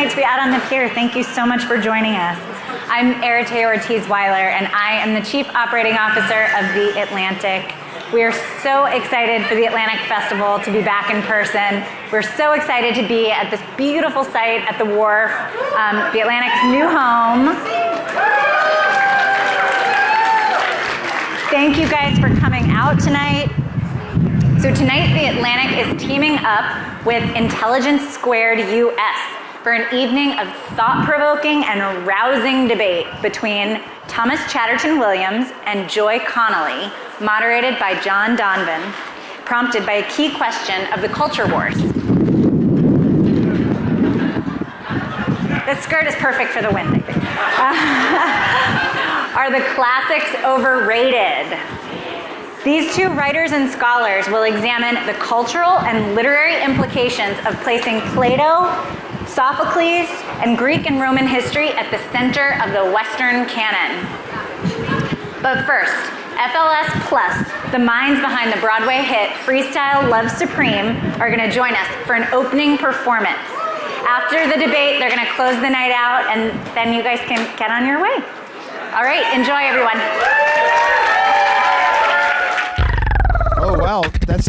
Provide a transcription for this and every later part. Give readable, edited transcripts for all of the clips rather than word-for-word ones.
excited to be out on the pier. Thank you so much for joining us. I'm Arete Ortiz-Weiler, and I am the Chief Operating Officer of the Atlantic. We are so excited for the Atlantic Festival to be back in person. We're so excited to be at this beautiful site at the wharf, the Atlantic's new home. Thank you guys for coming out tonight. So tonight, the Atlantic is teaming up with Intelligence Squared US for an evening of thought-provoking and rousing debate between Thomas Chatterton Williams and Joy Connolly, moderated by John Donvan, prompted by a key question of the culture wars. This skirt is perfect for the wind, I think. Are the classics overrated? These two writers and scholars will examine the cultural and literary implications of placing Plato, Sophocles, and Greek and Roman history at the center of the Western canon. But first, FLS Plus, the minds behind the Broadway hit Freestyle Love Supreme, are going to join us for an opening performance. After the debate, they're going to close the night out, and then you guys can get on your way. All right, enjoy, everyone. Oh, wow. That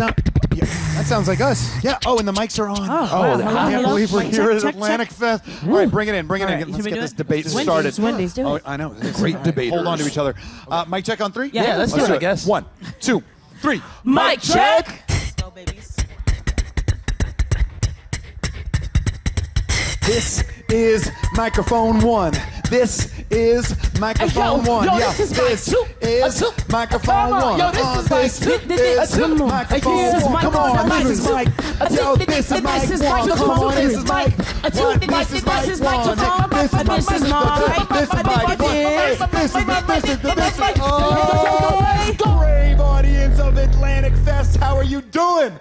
sounds like us. Yeah. Oh, and the mics are on. Wow. I can't believe we're here at Check. Atlantic Fest. All right, bring it in. Let's get this debate started. Wendy's, do it. Oh, I know. Great debaters. Hold on to each other. Mic check on 3? Yeah, let's do it, I guess. 1, 2, 3. Mic check. This is microphone 1. This is microphone 1. Yo, Yeah, this this is microphone 1. Yo, this is This is microphone 1. Come on, this is mic. Yo, this is mic 1. Come on, this is mic 1. This is mic 1. This is mic 1. Brave audience of Atlantic Fest, how are you doing?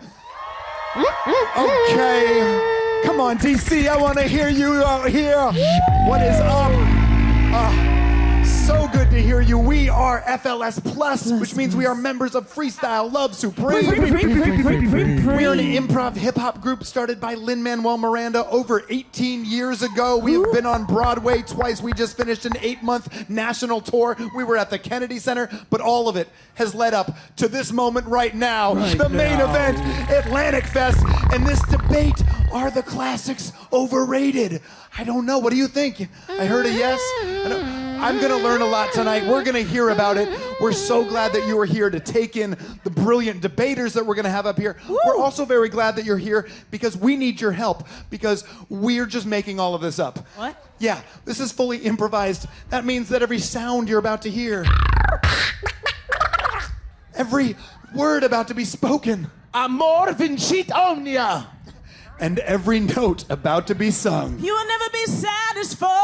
Okay. Come on, DC, I want to hear you out here. What is up? So good to hear you. We are FLS Plus, which means we are members of Freestyle Love Supreme. We are an improv hip-hop group started by Lin-Manuel Miranda over 18 years ago. We have been on Broadway twice. We just finished an 8-month national tour. We were at the Kennedy Center, but all of it has led up to this moment right now. The main event, Atlantic Fest, and this debate, are the classics overrated? I don't know. What do you think? I heard a yes. I'm going to learn a lot tonight. We're going to hear about it. We're so glad that you are here to take in the brilliant debaters that we're going to have up here. Woo! We're also very glad that you're here because we need your help because we're just making all of this up. What? Yeah, this is fully improvised. That means that every sound you're about to hear, every word about to be spoken, Amor vincit omnia. and every note about to be sung You will never be satisfied.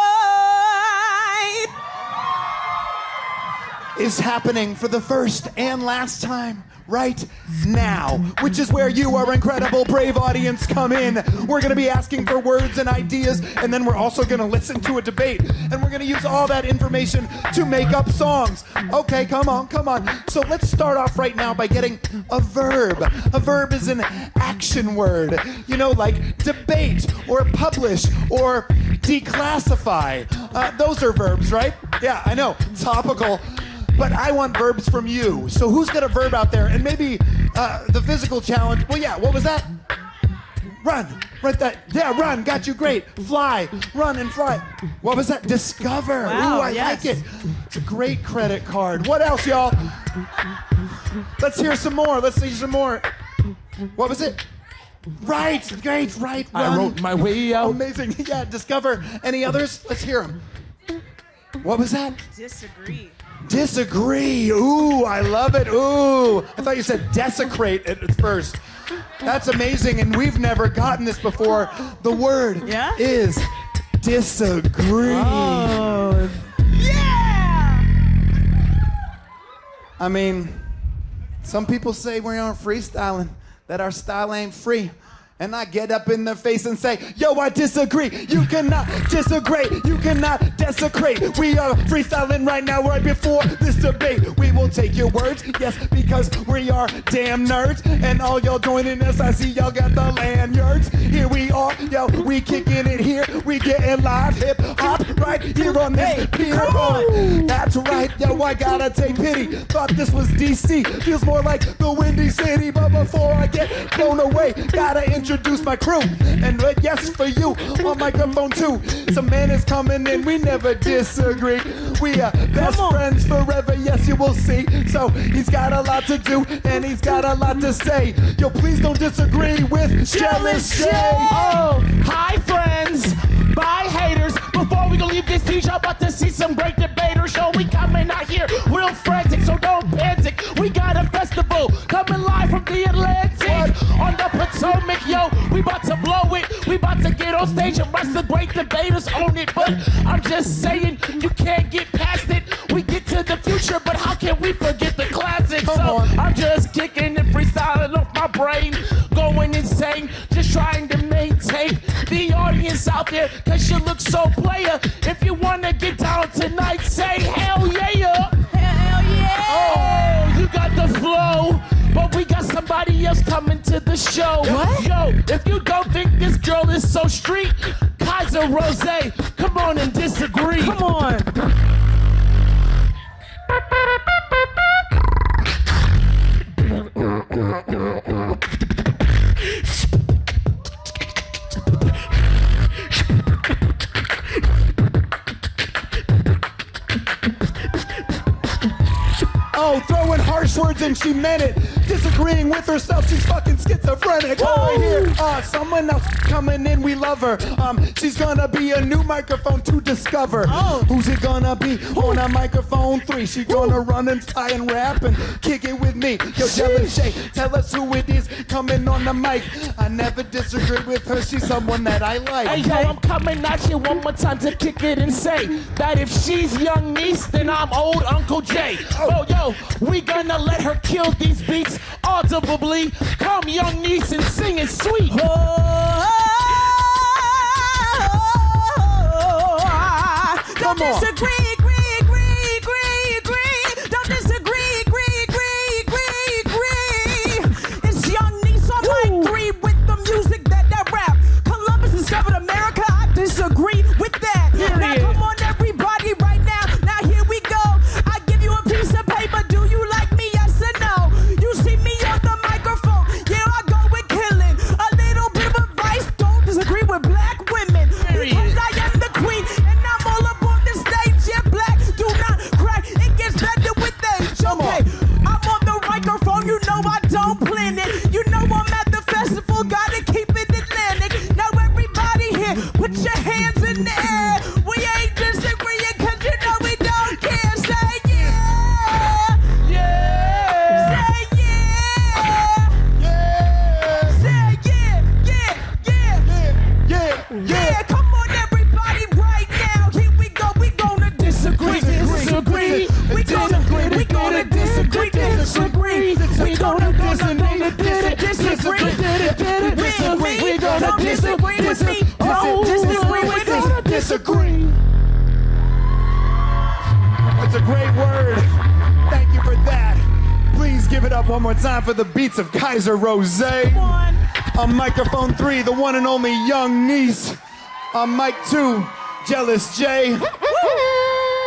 is happening for the first and last time right now, which is where you, our incredible, brave audience, come in. We're going to be asking for words and ideas, and then we're also going to listen to a debate, and we're going to use all that information to make up songs. Okay, come on. So let's start off right now by getting a verb. A verb is an action word, like debate or publish or declassify. Those are verbs, right? Yeah, I know. Topical. But I want verbs from you. So who's got a verb out there? And maybe the physical challenge. Well, yeah, what was that? Run. Right that. Yeah, run. Got you. Great. Fly. Run and fly. What was that? Discover. Wow, Ooh, I like it. It's a great credit card. What else, y'all? Let's hear some more. What was it? Right. Great. Right. Run. I wrote my way out. Amazing. Yeah, discover. Any others? Let's hear them. What was that? Disagree. Ooh, I love it. Ooh. I thought you said desecrate at first. That's amazing, and we've never gotten this before. The word is disagree. Oh. Yeah! I mean, some people say we aren't freestyling, that our style ain't free. And I get up in their face and say, yo, I disagree. You cannot disagree. You cannot desecrate. We are freestyling right now, right before this debate. We will take your words, yes, because we are damn nerds. And all y'all joining us, I see y'all got the lanyards. Here we are, yo, we kicking it here. We getting live hip hop right here on this pier. That's right, yo, I gotta take pity. Thought this was DC, feels more like the Windy City. But before I get blown away, gotta introduce my crew. And yes, for you, on microphone 2. Some man is coming in, we never disagree. We are best friends forever, yes, you will see. So he's got a lot to do, and he's got a lot to say. Yo, please don't disagree with Jealous Jay. Oh, hi friends, bye haters. Before we gonna leave this teacher, I'm about to see some great debaters. Show we coming out here real frantic, so don't panic. We got a festival coming live from the Atlantic on the Potomac, yo. We about to blow it. We about to get on stage and watch the great debaters own it. But I'm just saying, you can't get past it. We get to the future, but how can we forget the classics? So I'm just kicking and freestyling off my brain, going insane, just trying to maintain the audience out there, cause you look so player. If you wanna get down tonight, say hell yeah. Hell yeah. Oh, you got the flow, but we got somebody else coming to the show. What? Yo, if you don't think this girl is so street, Kaiser Rose, come on and disagree. Come on. Oh, throwing harsh words and she meant it. Disagreeing with herself, she's fucking schizophrenic. Over here, someone else coming in, we love her. She's gonna be a new microphone to discover. Who's it gonna be on a microphone 3? She gonna run and tie and rap and kick it with me. Yo, Jealous Jay, tell us who it is coming on the mic. I never disagree with her, she's someone that I like. Hey yo, I'm coming at you one more time to kick it and say that if she's young niece, then I'm old Uncle Jay. Oh yo, we gonna let her kill these beats audibly. Come young niece and sing it sweet. Don't disagree, agree. Don't disagree, agree. It's young niece on mic 3 with the music that rap. Columbus discovered America, I disagree with that. Now come on everybody right now, now here we go. I give you a piece of paper, do you like me, yes or no? You see me on the microphone, yeah I go with killing. A little bit of advice, don't disagree with black women. Because I am the queen, and I'm all up on the stage, yeah black, do not cry, it gets better with age, okay? I'm on the microphone, you know I don't plan it. You know I'm at the festival, gotta keep it Atlantic. Now everybody here, put your hands in the air. We ain't disagreeing, cause you know we don't care. Say yeah. Yeah. Say yeah. Say yeah. Come on everybody right now. Here we go, we gonna disagree. Disagree. We gonna disagree. We gonna disagree with me. Don't disagree with me. Disagree. That's a great word. Thank you for that. Please give it up one more time for the beats of Kaiser Rose. One. On microphone 3, the one and only young niece. On mic 2, Jealous Jay.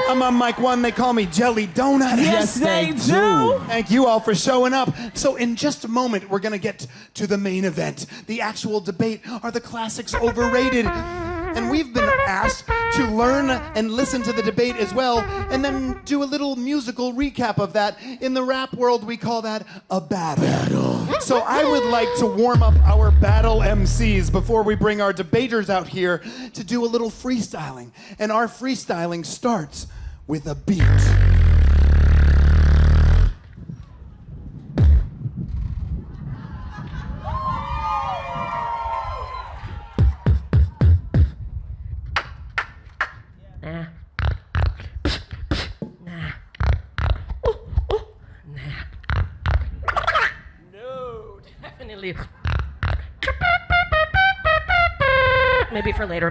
I'm on mic 1, they call me Jelly Donut. Yes, they do. Thank you all for showing up. So in just a moment, we're gonna get to the main event. The actual debate, are the classics overrated? And we've been asked to learn and listen to the debate as well, and then do a little musical recap of that. In the rap world, we call that a battle. So I would like to warm up our battle MCs before we bring our debaters out here to do a little freestyling. And our freestyling starts with a beat. No, definitely. Maybe for later.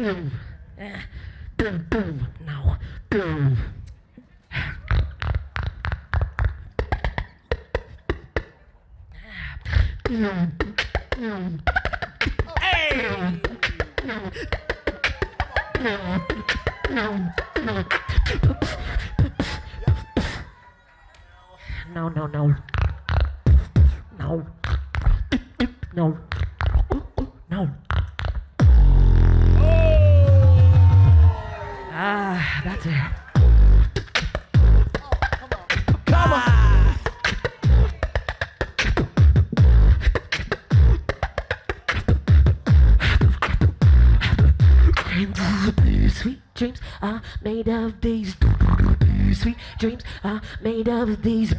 boom. Boom, boom. Now, boom. Hey! No, no, no. No. No. No. Ah, that's it. Come on. Sweet dreams are made of these. Sweet dreams are made of these.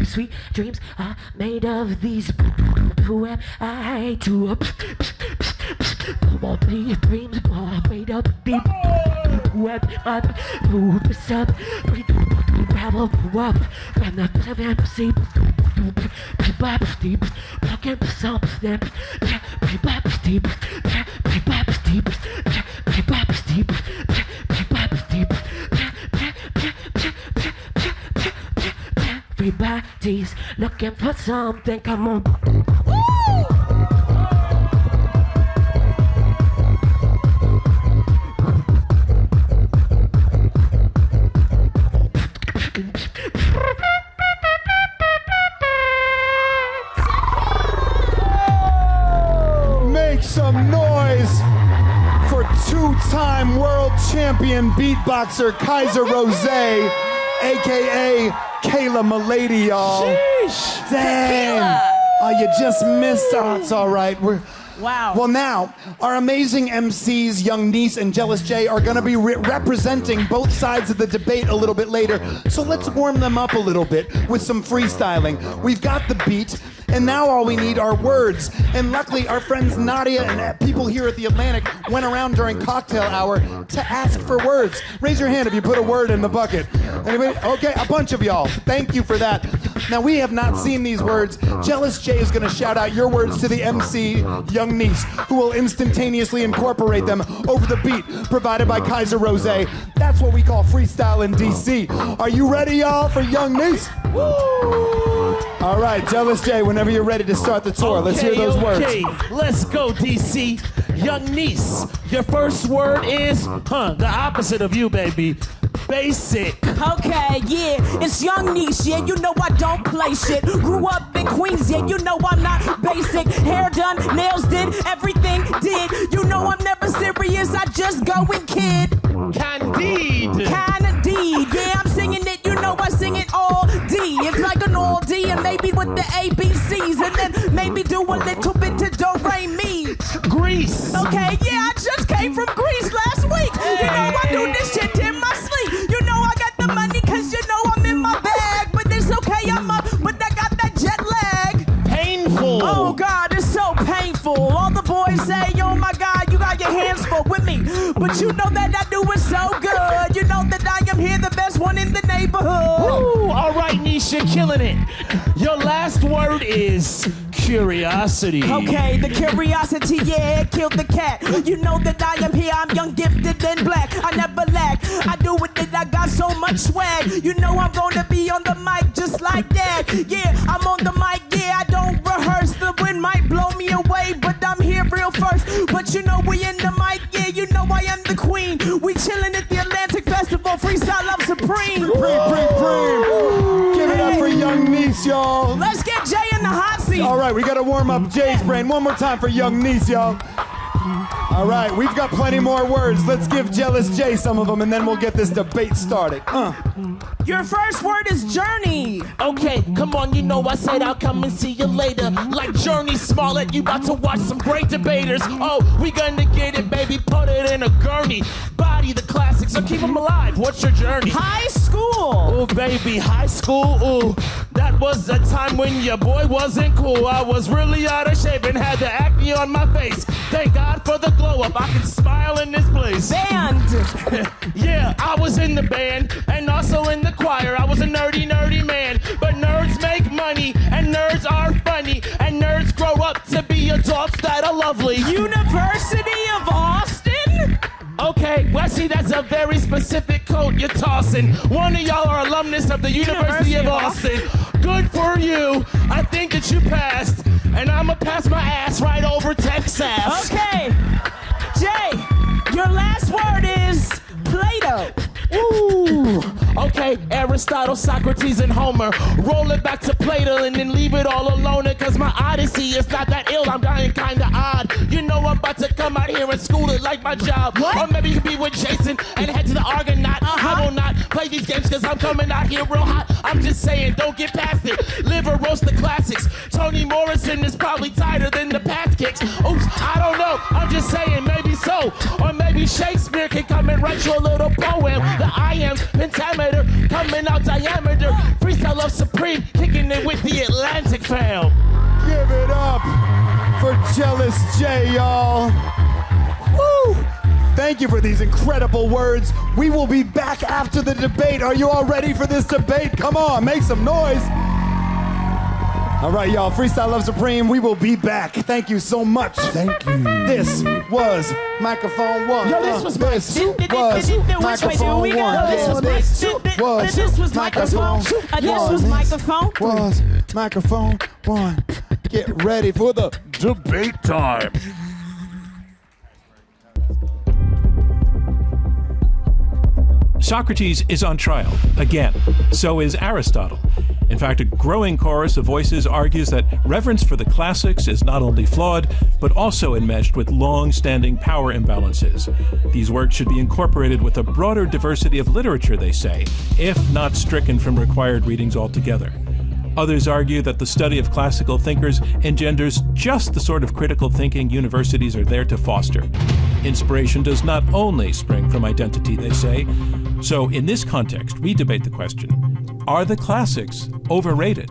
Sweet dreams are made of these. Who am I to all these dreams are made of deep. Who am I to this up? Travel up from the fantasy. Deep, fucking something. Deep, everybody's looking for something. Come on. Make some noise for two-time world champion beatboxer Kaiser Rose, aka Kayla Milady, y'all. Sheesh. Dang. Oh, you just missed. Oh, it's all right. Wow. Well, now, our amazing MCs, Young Niece and Jealous J, are going to be representing both sides of the debate a little bit later. So let's warm them up a little bit with some freestyling. We've got the beat, and now all we need are words. And luckily, our friends Nadia and people here at the Atlantic went around during cocktail hour to ask for words. Raise your hand if you put a word in the bucket. Anybody? Okay, a bunch of y'all. Thank you for that. Now, we have not seen these words. Jealous J is going to shout out your words to the MC, Young Niece, who will instantaneously incorporate them over the beat provided by Kaiser Rose. That's what we call freestyle in DC. Are you ready, y'all, for Young Niece? Woo! All right, Jealous J, whenever you're ready to start the tour, let's hear those words. Let's go, DC. Young Niece, your first word is, the opposite of you, baby. Basic. Okay, yeah, it's Young Niece, yeah, you know I don't play shit. Grew up in Queens, yeah, you know I'm not basic. Hair done, nails did, everything did. You know I'm never serious, I just go and kid. Candide. Candide, yeah, I'm singing it, you know I sing it all D. It's like an all D and maybe with the ABCs and then maybe do a little bit to do re mi. Greece. Okay, yeah, I just came from Greece last week. You know I do this shit in my sleep. You know I got the money cause you know I'm in my bag. But it's okay, I'm up, but I got that jet lag. Painful. Oh God, it's so painful. All the boys say, oh my God, you got your hands full with me. But you know that I do it so good. You know that I am here, the best one in the neighborhood. Woo, all right, Niche, you're killing it. Your last word is curiosity. Okay, the curiosity, yeah, killed the cat. You know that I am here, I'm young, gifted, and black. I never lack. I do it that I got so much swag. You know I'm gonna be on the mic just like that. Yeah, I'm on the mic, yeah, I don't rehearse. The wind might blow me away, but I'm here real first. But you know we in the mic, yeah, you know I am the queen. We chilling at the Atlantic Festival, Freestyle Love Supreme. Give it up for Young Niece, y'all. Let's get Jay in the hot seat. All right, we got to warm up Jay's brain. One more time for Young Niece, y'all. All right, we've got plenty more words. Let's give Jealous Jay some of them, and then we'll get this debate started. Your first word is journey. Okay, come on, you know I said I'll come and see you later. Like Journey Smollett, you about to watch some great debaters. Oh, we gonna get it, baby, put it in a gurney. Body the classics, so keep them alive. What's your journey? High school. Oh, baby, high school, ooh. That was a time when your boy wasn't cool. I was really out of shape and had the acne on my face. Thank God for the glow up, I can smile in this place. Band. Yeah, I was in the band and also in the choir. I was a nerdy man, but nerds make money and nerds are funny and nerds grow up to be adults that are lovely. University of Austin? Okay, well, see, that's a very specific code you're tossing. One of y'all are alumnus of the University of Austin. Good for you. I think that you passed, and I'ma pass my ass right over Texas. Okay, Jay, your last word is Plato. Ooh, okay, Aristotle, Socrates, and Homer. Roll it back to Plato and then leave it all alone. Cause my Odyssey is not that ill, I'm dying kinda odd. You know I'm about to come out here and school it like my job. What? Or maybe you could be with Jason and head to the Argonaut. I will not play these games cause I'm coming out here real hot. I'm just saying, don't get past it. Live or roast the classics. Toni Morrison is probably tighter than the pass kicks. Oops, I don't know, I'm just saying, maybe so. Or maybe Shakespeare can come and write you a little poem. The I am pentameter coming out diameter. Freestyle Love Supreme, kicking it with the Atlantic fam. Give it up for Jealous J, y'all. Woo! Thank you for these incredible words. We will be back after the debate. Are you all ready for this debate? Come on, make some noise. All right, y'all, Freestyle Love Supreme, we will be back. Thank you so much. Thank you. This was microphone one. Yo, this was microphone one. This was microphone. This was microphone. Was microphone one. Get ready for the debate time. Socrates is on trial, again. So is Aristotle. In fact, a growing chorus of voices argues that reverence for the classics is not only flawed, but also enmeshed with long-standing power imbalances. These works should be incorporated with a broader diversity of literature, they say, if not stricken from required readings altogether. Others argue that the study of classical thinkers engenders just the sort of critical thinking universities are there to foster. Inspiration does not only spring from identity, they say. So in this context, we debate the question, are the classics overrated?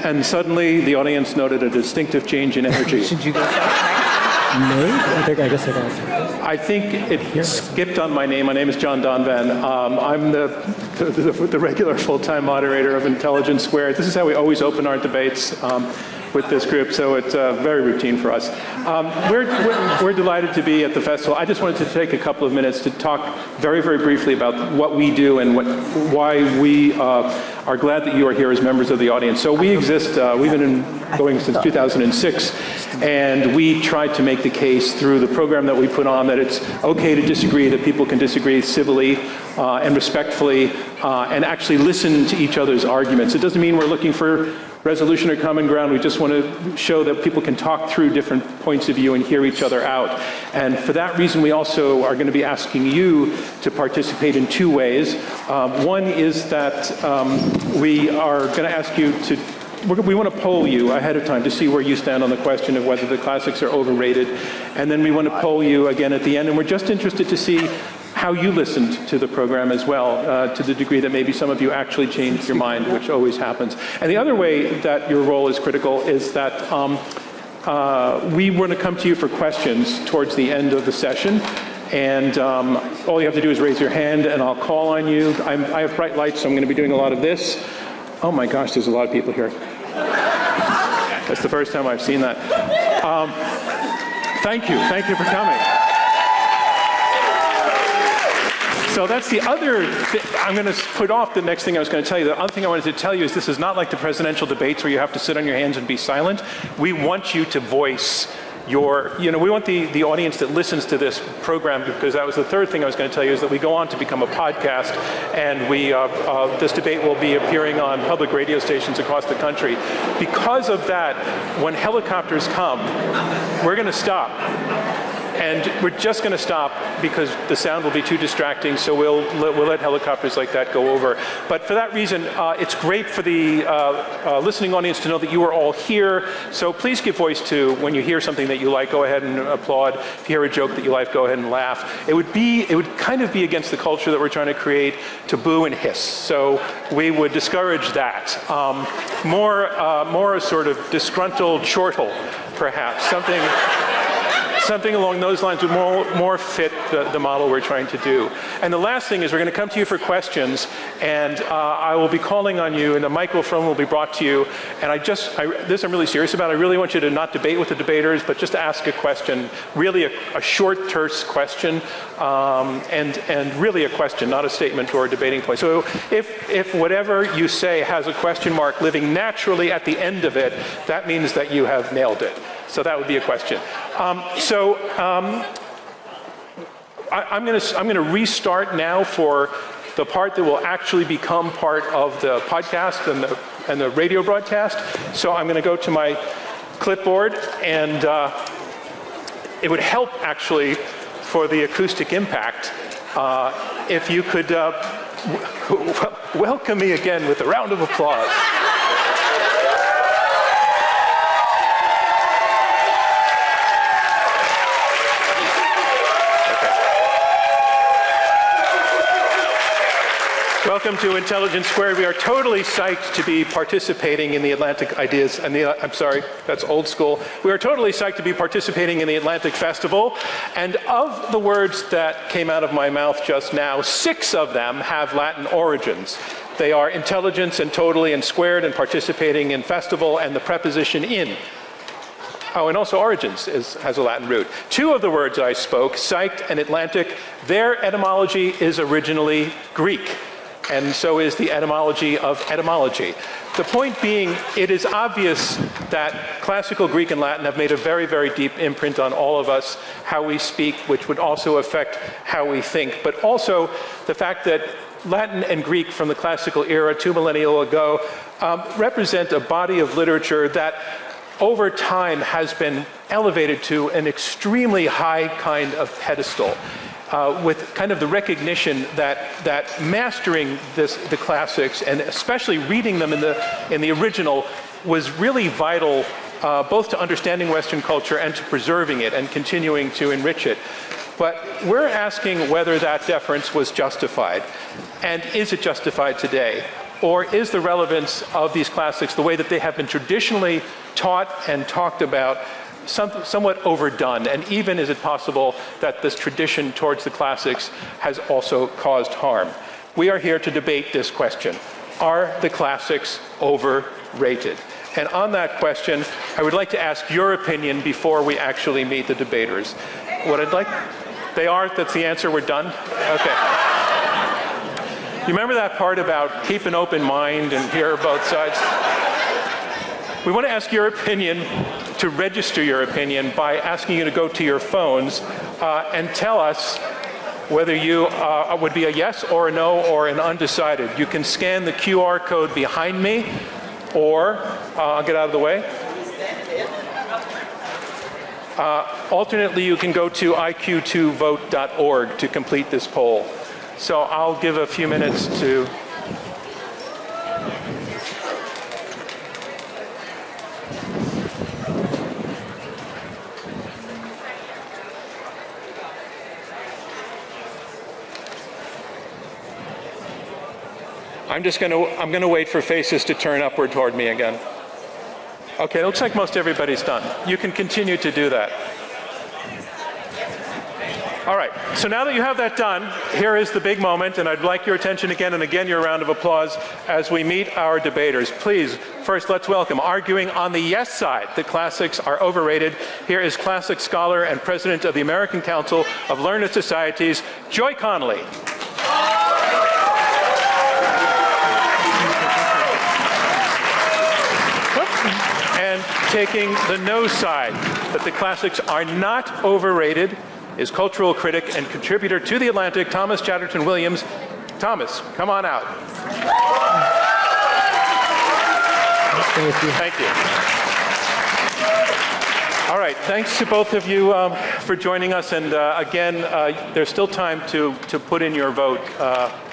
And suddenly the audience noted a distinctive change in energy. Should you go first? I guess I got. I think it skipped on my name. My name is John Donvan. I'm the regular full-time moderator of Intelligence Squared. This is how we always open our debates with this group, so it's very routine for us. We're delighted to be at the festival. I just wanted to take a couple of minutes to talk very, very briefly about what we do and why we are glad that you are here as members of the audience. So we exist, we've been going since 2006, and we try to make the case through the program that we put on that it's okay to disagree, that people can disagree civilly and respectfully, and actually listen to each other's arguments. It doesn't mean we're looking for resolution or common ground. We just want to show that people can talk through different points of view and hear each other out. And for that reason, we also are going to be asking you to participate in two ways. One is that we are going to ask you to, we want to poll you ahead of time to see where you stand on the question of whether the classics are overrated. And then we want to poll you again at the end. And we're just interested to see how you listened to the program as well, to the degree that maybe some of you actually changed your mind, which always happens. And the other way that your role is critical is that we want to come to you for questions towards the end of the session. And all you have to do is raise your hand and I'll call on you. I have bright lights, so I'm going to be doing a lot of this. Oh my gosh, there's a lot of people here. That's the first time I've seen that. Thank you for coming. So that's the other thing. I'm going to put off the next thing I was going to tell you. The other thing I wanted to tell you is this is not like the presidential debates where you have to sit on your hands and be silent. We want you to voice your, we want the audience that listens to this program, because that was the third thing I was going to tell you, is that we go on to become a podcast, and this debate will be appearing on public radio stations across the country. Because of that, when helicopters come, we're going to stop. And we're just going to stop because the sound will be too distracting, so we'll let helicopters like that go over. But for that reason, it's great for the listening audience to know that you are all here. So please give voice to when you hear something that you like, go ahead and applaud. If you hear a joke that you like, go ahead and laugh. It would kind of be against the culture that we're trying to create to boo and hiss. So we would discourage that. More a sort of disgruntled chortle, perhaps. Something along those lines would more fit the model we're trying to do. And the last thing is we're going to come to you for questions, and I will be calling on you, and a microphone will be brought to you. And this I'm really serious about. I really want you to not debate with the debaters, but just ask a question, really a short, terse question, and really a question, not a statement or a debating point. So if whatever you say has a question mark living naturally at the end of it, that means that you have nailed it. So that would be a question. I'm going to restart now for the part that will actually become part of the podcast and the radio broadcast. So I'm going to go to my clipboard, and it would help actually for the acoustic impact if you could welcome me again with a round of applause. Welcome to Intelligence Squared. We are totally psyched to be participating in the Atlantic Ideas, I'm sorry, that's old school. We are totally psyched to be participating in the Atlantic Festival. And of the words that came out of my mouth just now, 6 of them have Latin origins. They are intelligence and totally and squared and participating in festival and the preposition in. Oh, and also origins has a Latin root. 2 of the words I spoke, psyched and Atlantic, their etymology is originally Greek. And so is the etymology of etymology. The point being, it is obvious that classical Greek and Latin have made a very, very deep imprint on all of us, how we speak, which would also affect how we think. But also the fact that Latin and Greek from the classical era 2 millennia ago represent a body of literature that over time has been elevated to an extremely high kind of pedestal. With kind of the recognition that mastering the classics, and especially reading them in the original, was really vital both to understanding Western culture and to preserving it and continuing to enrich it. But we're asking whether that deference was justified, and is it justified today? Or is the relevance of these classics, the way that they have been traditionally taught and talked about, somewhat overdone? And even is it possible that this tradition towards the classics has also caused harm? We are here to debate this question. Are the classics overrated? And on that question, I would like to ask your opinion before we actually meet the debaters. What I'd like, they are, that's the answer, we're done? Okay. You remember that part about keep an open mind and hear both sides? We want to ask your opinion, to register your opinion by asking you to go to your phones and tell us whether you would be a yes or a no or an undecided. You can scan the QR code behind me, or I'll get out of the way. Alternately, you can go to iq2vote.org to complete this poll. So I'll give a few minutes to... I'm going to wait for faces to turn upward toward me again. Okay, it looks like most everybody's done. You can continue to do that. All right, so now that you have that done, here is the big moment, and I'd like your attention again and again, your round of applause as we meet our debaters. Please, first let's welcome, arguing on the yes side, that classics are overrated. Here is classics scholar and president of the American Council of Learned Societies, Joy Connolly. And taking the no side, that the classics are not overrated, is cultural critic and contributor to The Atlantic, Thomas Chatterton Williams. Thomas, come on out. Thank you. Thank you. All right, thanks to both of you for joining us. And again, there's still time to put in your vote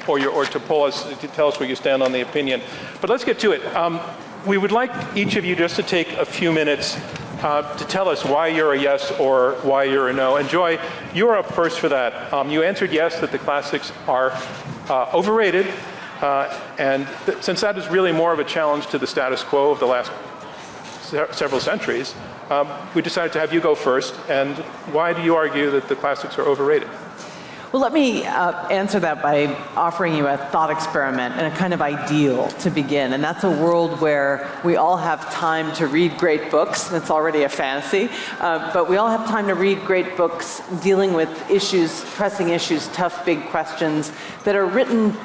or to poll us, to tell us where you stand on the opinion. But let's get to it. We would like each of you just to take a few minutes to tell us why you're a yes or why you're a no. And Joy, you're up first for that. You answered yes, that the classics are overrated. And since that is really more of a challenge to the status quo of the last several centuries, we decided to have you go first. And why do you argue that the classics are overrated? Well, let me answer that by offering you a thought experiment and a kind of ideal to begin. And that's a world where we all have time to read great books. It's already a fantasy. But we all have time to read great books dealing with issues, pressing issues, tough, big questions that are written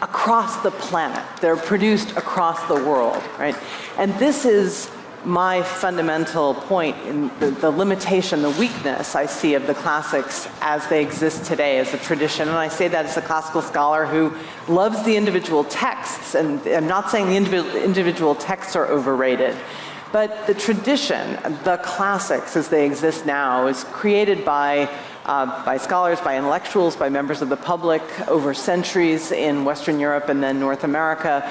across the planet. They're produced across the world, right? And this is my fundamental point in the limitation, the weakness I see of the classics as they exist today as a tradition. And I say that as a classical scholar who loves the individual texts. And I'm not saying the individual texts are overrated. But the tradition, the classics as they exist now, is created by scholars, by intellectuals, by members of the public over centuries in Western Europe and then North America,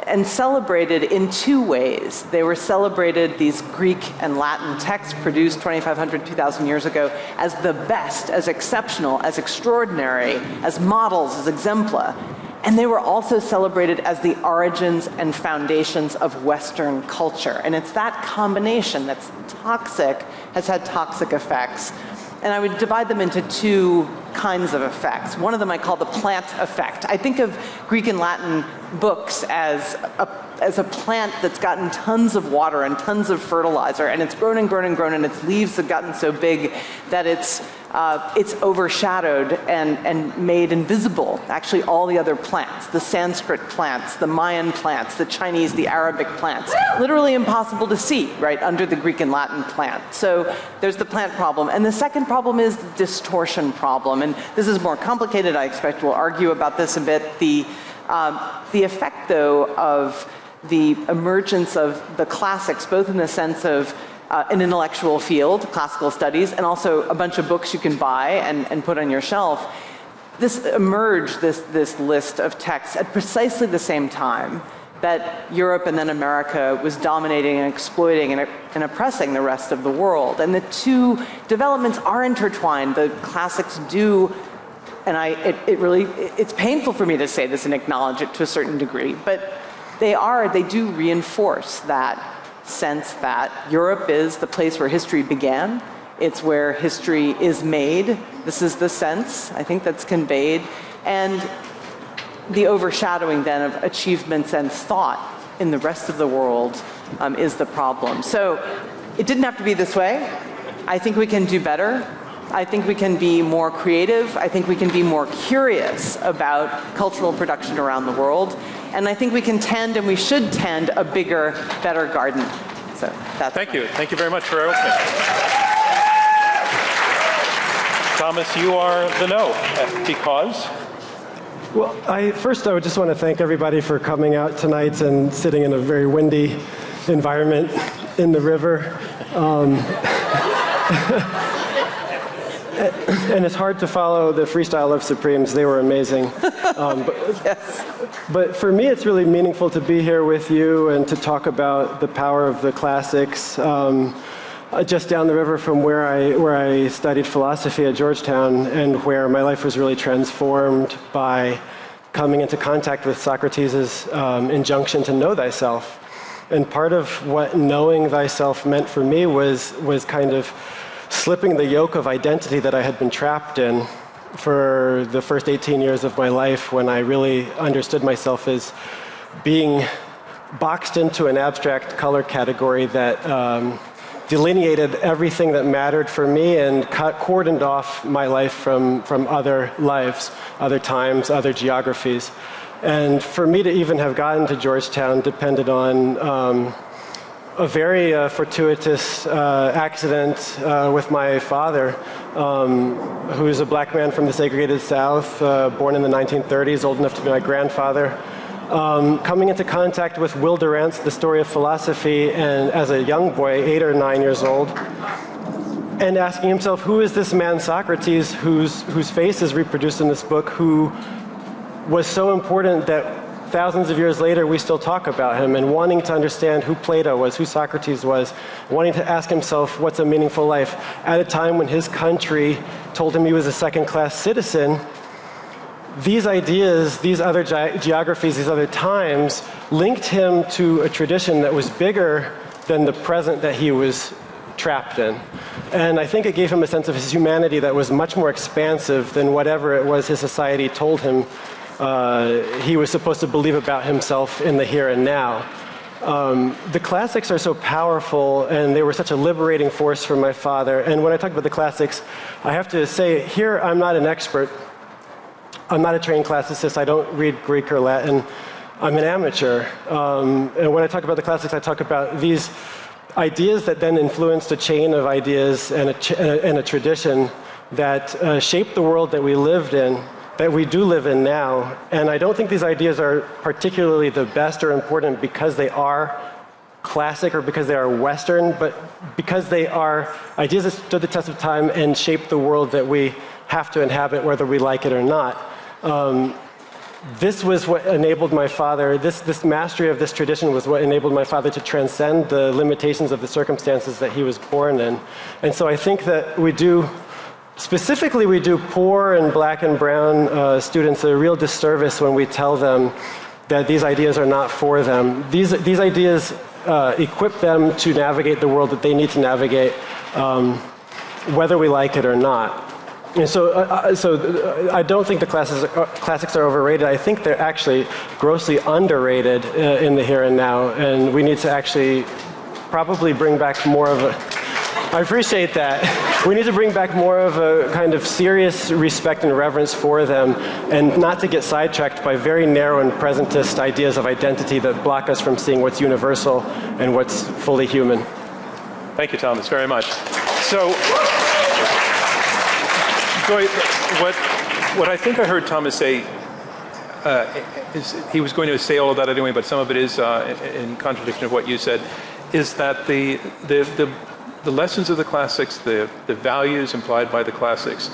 and celebrated in two ways. They were celebrated, these Greek and Latin texts produced 2,500, 2,000 years ago, as the best, as exceptional, as extraordinary, as models, as exempla. And they were also celebrated as the origins and foundations of Western culture. And it's that combination that's toxic, has had toxic effects. And I would divide them into two kinds of effects. One of them I call the plant effect. I think of Greek and Latin books as a plant that's gotten tons of water and tons of fertilizer, and it's grown and grown and grown, and its leaves have gotten so big that it's overshadowed and made invisible, actually, all the other plants, the Sanskrit plants, the Mayan plants, the Chinese, the Arabic plants. Literally impossible to see, right, under the Greek and Latin plant. So there's the plant problem. And the second problem is the distortion problem. And this is more complicated. I expect we'll argue about this a bit. The effect, though, of the emergence of the classics, both in the sense of an intellectual field, classical studies, and also a bunch of books you can buy and put on your shelf. This emerged, this list of texts, at precisely the same time that Europe and then America was dominating and exploiting and oppressing the rest of the world. And the two developments are intertwined. The classics do, and it's painful for me to say this and acknowledge it to a certain degree, but they do reinforce that sense that Europe is the place where history began. It's where history is made. This is the sense, I think, that's conveyed. And the overshadowing then of achievements and thought in the rest of the world is the problem. So it didn't have to be this way. I think we can do better. I think we can be more creative. I think we can be more curious about cultural production around the world. And I think we can tend, and we should tend, a bigger, better garden. So that's Thank you. Thank you very much for opening. Thomas, you are the no. Because? Well, first I would just want to thank everybody for coming out tonight and sitting in a very windy environment in the river. And it's hard to follow the Freestyle Love Supremes. They were amazing. yes. But for me, it's really meaningful to be here with you and to talk about the power of the classics. Just down the river from where I studied philosophy at Georgetown, and where my life was really transformed by coming into contact with Socrates' injunction to know thyself. And part of what knowing thyself meant for me was kind of slipping the yoke of identity that I had been trapped in for the first 18 years of my life, when I really understood myself as being boxed into an abstract color category that delineated everything that mattered for me and cordoned off my life from other lives, other times, other geographies. And for me to even have gotten to Georgetown depended on a very fortuitous accident with my father, who's a black man from the segregated South, born in the 1930s, old enough to be my grandfather, coming into contact with Will Durant's The Story of Philosophy, and as a young boy, 8 or 9 years old, and asking himself, who is this man Socrates whose face is reproduced in this book, who was so important that thousands of years later we still talk about him, and wanting to understand who Plato was, who Socrates was, wanting to ask himself what's a meaningful life at a time when his country told him he was a second-class citizen. These ideas, these other geographies, these other times linked him to a tradition that was bigger than the present that he was trapped in. And I think it gave him a sense of his humanity that was much more expansive than whatever it was his society told him he was supposed to believe about himself in the here and now. The classics are so powerful, and they were such a liberating force for my father. And when I talk about the classics, I have to say, here I'm not an expert. I'm not a trained classicist. I don't read Greek or Latin. I'm an amateur. And when I talk about the classics, I talk about these ideas that then influenced a chain of ideas and a tradition that shaped the world that we lived in, that we do live in now. And I don't think these ideas are particularly the best or important because they are classic or because they are Western, but because they are ideas that stood the test of time and shaped the world that we have to inhabit, whether we like it or not. This was what enabled my father, this mastery of this tradition was what enabled my father to transcend the limitations of the circumstances that he was born in. And so I think that we do poor and black and brown students a real disservice when we tell them that these ideas are not for them. These ideas equip them to navigate the world that they need to navigate, whether we like it or not. And so I don't think the classics are overrated. I think they're actually grossly underrated in the here and now, and we need to actually probably bring back more of a... I appreciate that. We need to bring back more of a kind of serious respect and reverence for them, and not to get sidetracked by very narrow and presentist ideas of identity that block us from seeing what's universal and what's fully human. Thank you, Thomas, very much. So, Joy, what I think I heard Thomas say is, he was going to say all of that anyway, but some of it is in contradiction of what you said, is that the lessons of the classics, the values implied by the classics,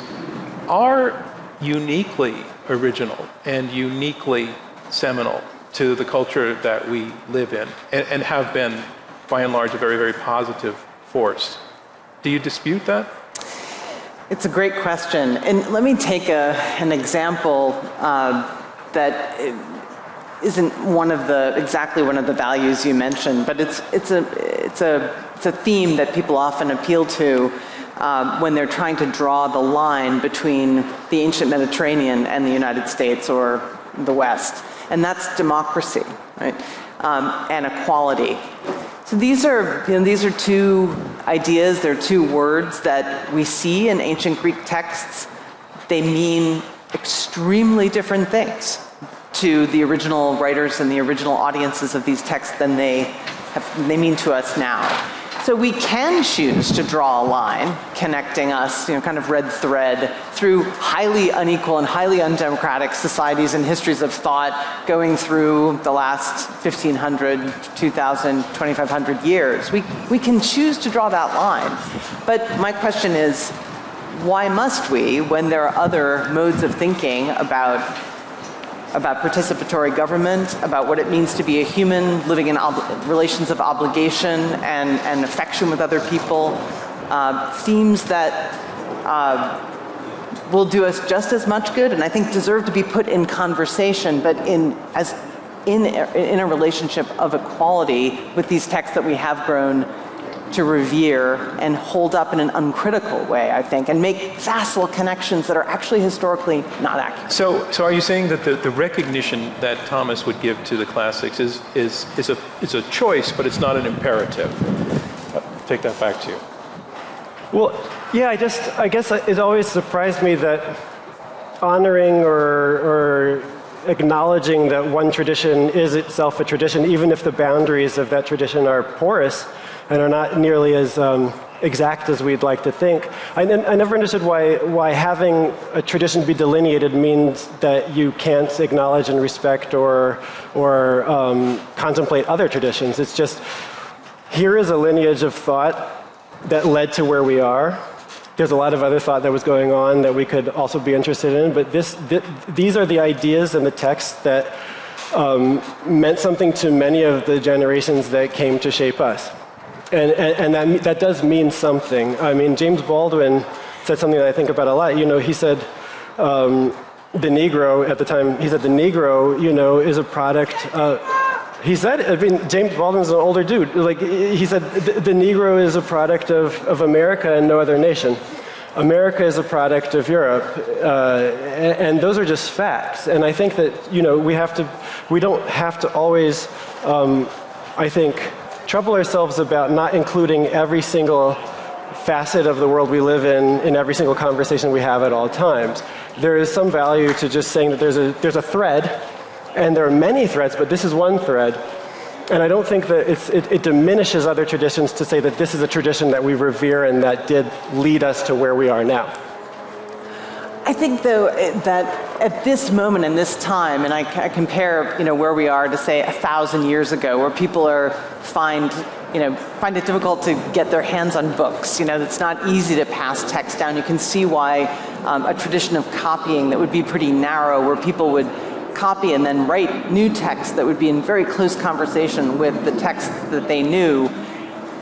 are uniquely original and uniquely seminal to the culture that we live in, and have been, by and large, a very, very positive force. Do you dispute that? It's a great question. And let me take an example that isn't exactly one of the values you mentioned, but it's a theme that people often appeal to when they're trying to draw the line between the ancient Mediterranean and the United States or the West, and that's democracy, right? And equality. So these are two ideas, they're two words that we see in ancient Greek texts. They mean extremely different things to the original writers and the original audiences of these texts than they mean to us now. So we can choose to draw a line connecting us, kind of red thread, through highly unequal and highly undemocratic societies and histories of thought going through the last 1,500, 2,000, 2,500 years. We can choose to draw that line. But my question is, why must we, when there are other modes of thinking about participatory government, about what it means to be a human living in relations of obligation and affection with other people, themes that will do us just as much good and I think deserve to be put in conversation, but in a relationship of equality with these texts that we have grown to revere and hold up in an uncritical way, I think, and make facile connections that are actually historically not accurate. So are you saying that the recognition that Thomas would give to the classics is a choice, but it's not an imperative? Take that back to you. Well, yeah, I guess it always surprised me that honoring or acknowledging that one tradition is itself a tradition, even if the boundaries of that tradition are porous and are not nearly as exact as we'd like to think. I never understood why having a tradition be delineated means that you can't acknowledge and respect or contemplate other traditions. It's just, here is a lineage of thought that led to where we are. There's a lot of other thought that was going on that we could also be interested in, but these are the ideas and the texts that meant something to many of the generations that came to shape us. And that does mean something. I mean, James Baldwin said something that I think about a lot. You know, he said, the Negro at the time, he said the Negro, you know, is a product, he said, I mean, James Baldwin's an older dude. Like, he said, the Negro is a product of America and no other nation. America is a product of Europe, and those are just facts. And I think that, you know, we don't have to always, I think, trouble ourselves about not including every single facet of the world we live in every single conversation we have at all times. There is some value to just saying that there's a thread, and there are many threads, but this is one thread. And I don't think that it diminishes other traditions to say that this is a tradition that we revere and that did lead us to where we are now. I think, though, that at this moment in this time, and I compare, you know, where we are to, say, 1,000 years ago, where people find it difficult to get their hands on books. You know, it's not easy to pass text down. You can see why a tradition of copying that would be pretty narrow, where people would copy and then write new text that would be in very close conversation with the text that they knew.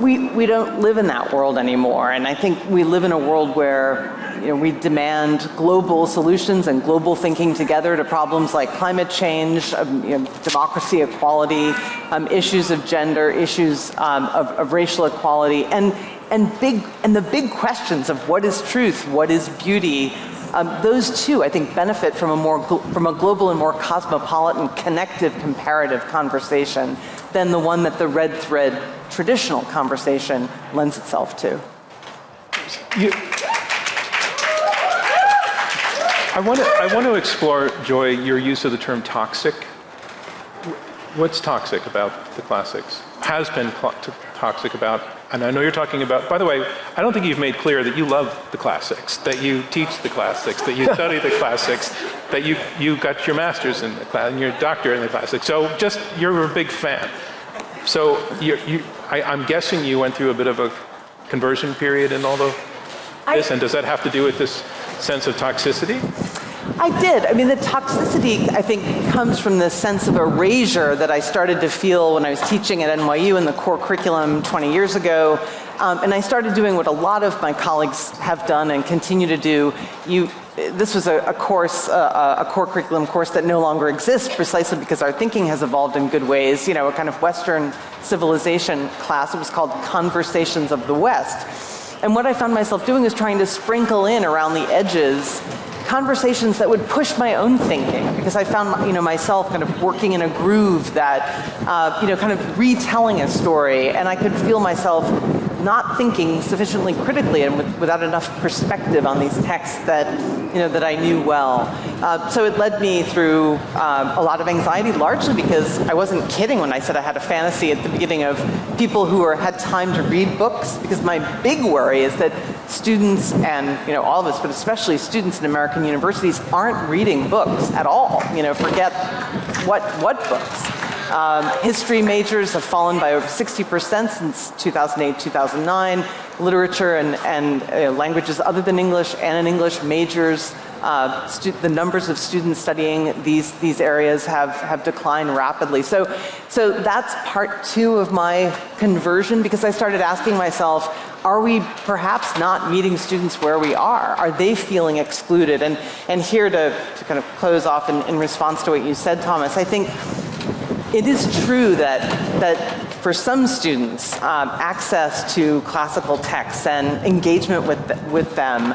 We don't live in that world anymore, and I think we live in a world where, you know, we demand global solutions and global thinking together to problems like climate change, you know, democracy, equality, issues of gender, issues of racial equality, and the big questions of what is truth, what is beauty. Those two, I think, benefit from a global and more cosmopolitan, connective, comparative conversation than the one that the red thread traditional conversation lends itself to. I want to explore, Joy, your use of the term toxic. What's toxic about the classics? Has been toxic about, and I know you're talking about, by the way, I don't think you've made clear that you love the classics, that you teach the classics, that you study the classics, that you got your master's in the class and your doctorate in the classics. So just, you're a big fan. So I'm guessing you went through a bit of a conversion period in all of this, and does that have to do with this sense of toxicity? I did. I mean, the toxicity, I think, comes from the sense of erasure that I started to feel when I was teaching at NYU in the core curriculum 20 years ago. And I started doing what a lot of my colleagues have done and continue to do. This was a course, a core curriculum course that no longer exists precisely because our thinking has evolved in good ways. You know, a kind of Western civilization class. It was called Conversations of the West. And what I found myself doing is trying to sprinkle in around the edges conversations that would push my own thinking, because I found, you know, myself kind of working in a groove that, you know, kind of retelling a story, and I could feel myself not thinking sufficiently critically and without enough perspective on these texts that, you know, that I knew well. So it led me through a lot of anxiety, largely because I wasn't kidding when I said I had a fantasy at the beginning of people who had time to read books, because my big worry is that students and, you know, all of us, but especially students in American universities aren't reading books at all. You know, forget what books. History majors have fallen by over 60% since 2008, 2009. Literature and languages other than English and in English majors, the numbers of students studying these areas have declined rapidly. So that's part two of my conversion, because I started asking myself, are we perhaps not meeting students where we are? Are they feeling excluded? And here to kind of close off in response to what you said, Thomas, I think it is true that for some students, access to classical texts and engagement with them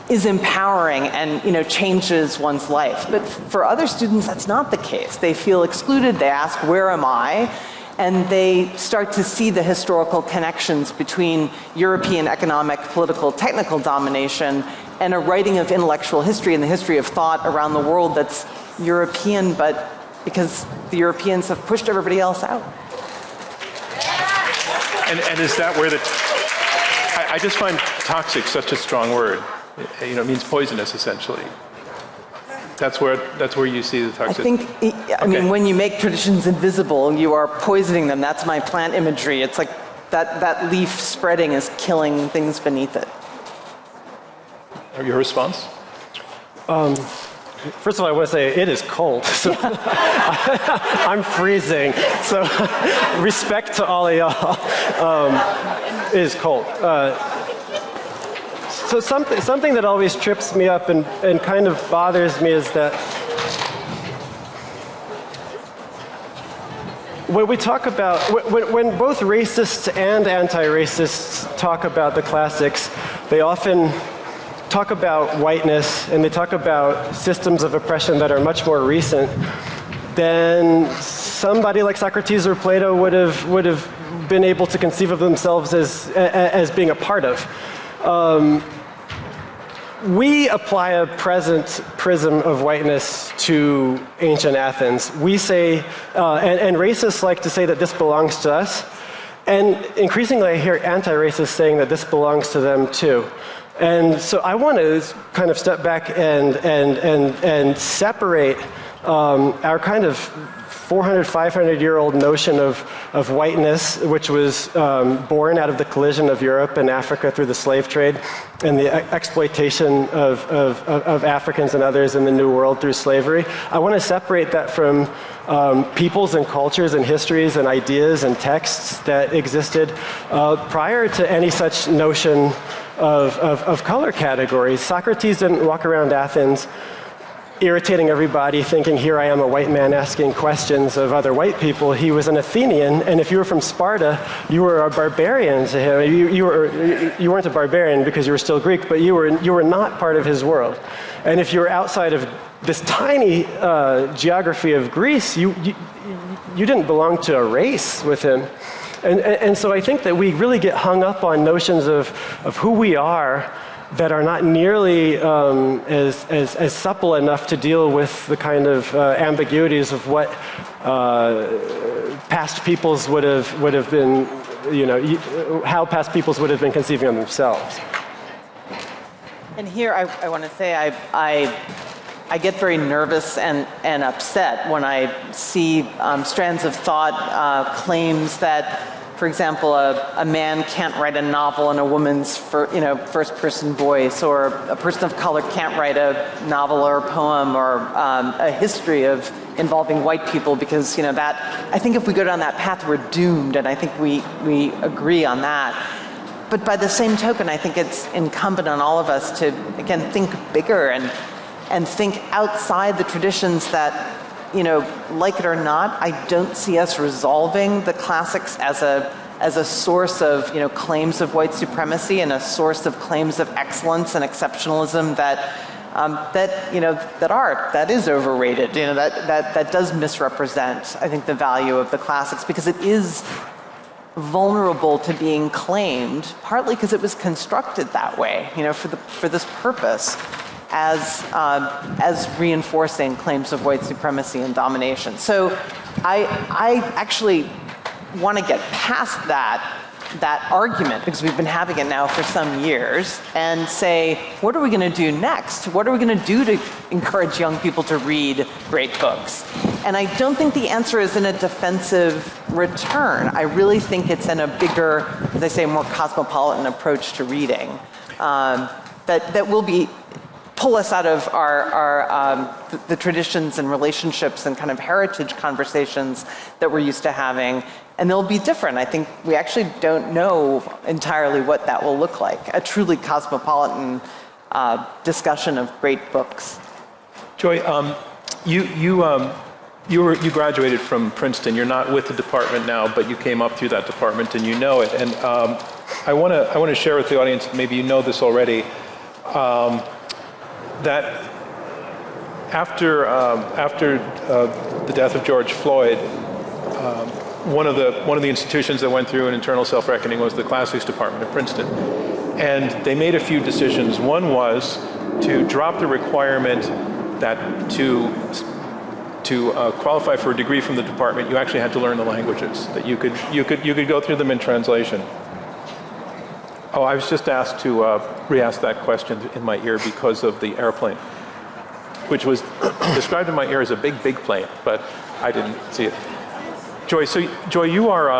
is empowering and, you know, changes one's life. But for other students, that's not the case. They feel excluded. They ask, where am I? And they start to see the historical connections between European economic, political, technical domination and a writing of intellectual history and the history of thought around the world that's European, but because the Europeans have pushed everybody else out. And is that where I just find toxic such a strong word. It means poisonous, essentially. That's where you see the toxicity. I mean, when you make traditions invisible, you are poisoning them. That's my plant imagery. It's like that leaf spreading is killing things beneath it. Your response? First of all, I want to say it is cold. So I'm freezing. So respect to all of y'all. It is cold. So something that always trips me up and kind of bothers me is that when we talk about, when both racists and anti-racists talk about the classics, they often talk about whiteness and they talk about systems of oppression that are much more recent than somebody like Socrates or Plato would have been able to conceive of themselves as being a part of. We apply a present prism of whiteness to ancient Athens. We say, and racists like to say that this belongs to us, and increasingly I hear anti-racists saying that this belongs to them too. And so I want to kind of step back and separate our kind of 400, 500-year-old notion of whiteness, which was born out of the collision of Europe and Africa through the slave trade and the exploitation of Africans and others in the New World through slavery. I want to separate that from peoples and cultures and histories and ideas and texts that existed prior to any such notion of color categories. Socrates didn't walk around Athens irritating everybody, thinking, here I am, a white man asking questions of other white people. He was an Athenian, and if you were from Sparta, you were a barbarian to him. You weren't a barbarian because you were still Greek, but you were not part of his world. And if you were outside of this tiny geography of Greece, you didn't belong to a race with him. And so I think that we really get hung up on notions of who we are that are not nearly as supple enough to deal with the kind of ambiguities of what past peoples would have been, how past peoples would have been conceiving of themselves. And here I want to say I get very nervous and upset when I see strands of thought, claims that, for example, a man can't write a novel in a woman's first-person voice, or a person of color can't write a novel or a poem or a history involving white people, because that, I think if we go down that path, we're doomed, and I think we agree on that. But by the same token, I think it's incumbent on all of us to, again, think bigger and think outside the traditions that, like it or not, I don't see us resolving the classics as a source of, claims of white supremacy and a source of claims of excellence and exceptionalism that is overrated. That does misrepresent, I think, the value of the classics, because it is vulnerable to being claimed, partly because it was constructed that way, for this purpose, as reinforcing claims of white supremacy and domination. So I actually want to get past that argument, because we've been having it now for some years, and say, what are we going to do next? What are we going to do to encourage young people to read great books? And I don't think the answer is in a defensive return. I really think it's in a bigger, as I say, more cosmopolitan approach to reading that will pull us out of the traditions and relationships and kind of heritage conversations that we're used to having, and they'll be different. I think we actually don't know entirely what that will look like, a truly cosmopolitan discussion of great books. Joy, you graduated from Princeton. You're not with the department now, but you came up through that department and you know it. And I want to share with the audience, maybe you know this already, that after the death of George Floyd, one of the institutions that went through an internal self-reckoning was the Classics Department at Princeton, and they made a few decisions. One was to drop the requirement that to qualify for a degree from the department, you actually had to learn the languages, that you could go through them in translation. Oh, I was just asked to re-ask that question in my ear because of the airplane, which was described in my ear as a big, big plane, but I didn't see it. Joy, you are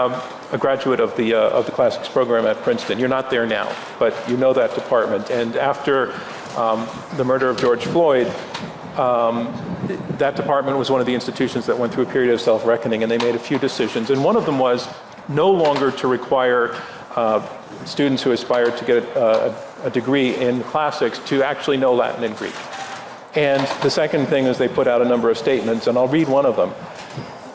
a graduate of the Classics program at Princeton. You're not there now, but you know that department. And after the murder of George Floyd, that department was one of the institutions that went through a period of self-reckoning, and they made a few decisions. And one of them was no longer to require students who aspired to get a degree in classics to actually know Latin and Greek. And the second thing is they put out a number of statements, and I'll read one of them.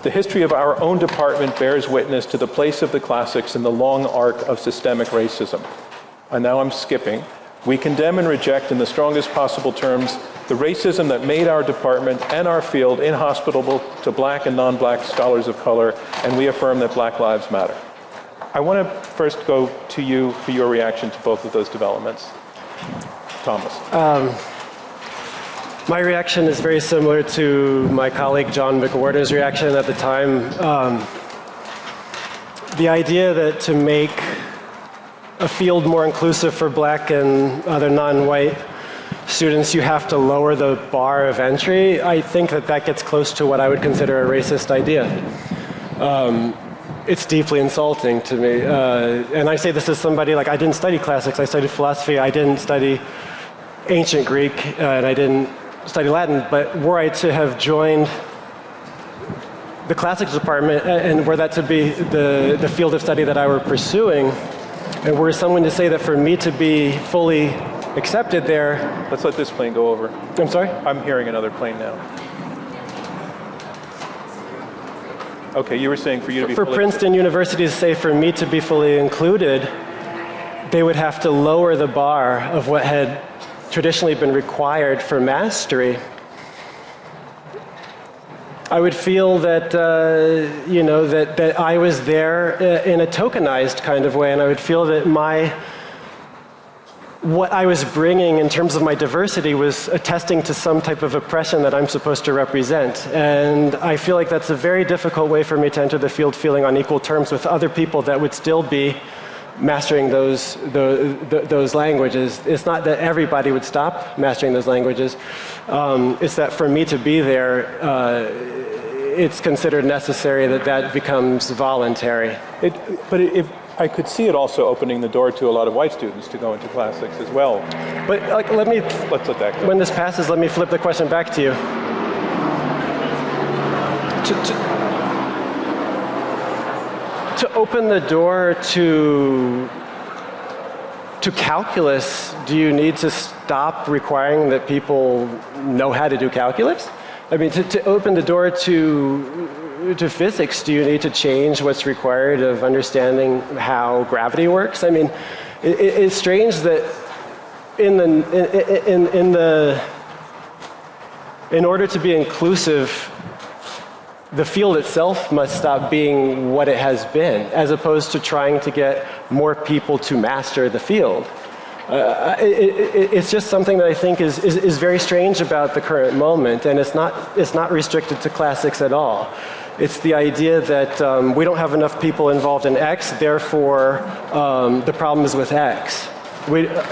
The history of our own department bears witness to the place of the classics in the long arc of systemic racism. And now I'm skipping. We condemn and reject in the strongest possible terms the racism that made our department and our field inhospitable to black and non-black scholars of color, and we affirm that Black lives matter. I want to first go to you for your reaction to both of those developments. Thomas. My reaction is very similar to my colleague John McWhorter's reaction at the time. The idea that to make a field more inclusive for black and other non-white students, you have to lower the bar of entry. I think that gets close to what I would consider a racist idea. It's deeply insulting to me. And I say this as somebody, like, I didn't study classics, I studied philosophy, I didn't study ancient Greek, and I didn't study Latin, but were I to have joined the classics department, and were that to be the field of study that I were pursuing, and were someone to say that for me to be fully accepted there... Let's let this plane go over. I'm sorry? I'm hearing another plane now. Okay, you were saying for you to be for Princeton University to say for me to be fully included, they would have to lower the bar of what had traditionally been required for mastery. I would feel that, that I was there in a tokenized kind of way, and I would feel that what I was bringing in terms of my diversity was attesting to some type of oppression that I'm supposed to represent. And I feel like that's a very difficult way for me to enter the field feeling on equal terms with other people that would still be mastering those languages. It's not that everybody would stop mastering those languages. It's that for me to be there, it's considered necessary that becomes voluntary. But if I could see it also opening the door to a lot of white students to go into classics as well. But let's let that go. When this passes, let me flip the question back to you. To open the door to calculus, do you need to stop requiring that people know how to do calculus? I mean, to open the door to physics, do you need to change what's required of understanding how gravity works? I mean, it's strange that in order to be inclusive, the field itself must stop being what it has been, as opposed to trying to get more people to master the field. It's just something that I think is very strange about the current moment, and it's not restricted to classics at all. It's the idea that we don't have enough people involved in X, therefore the problem is with X.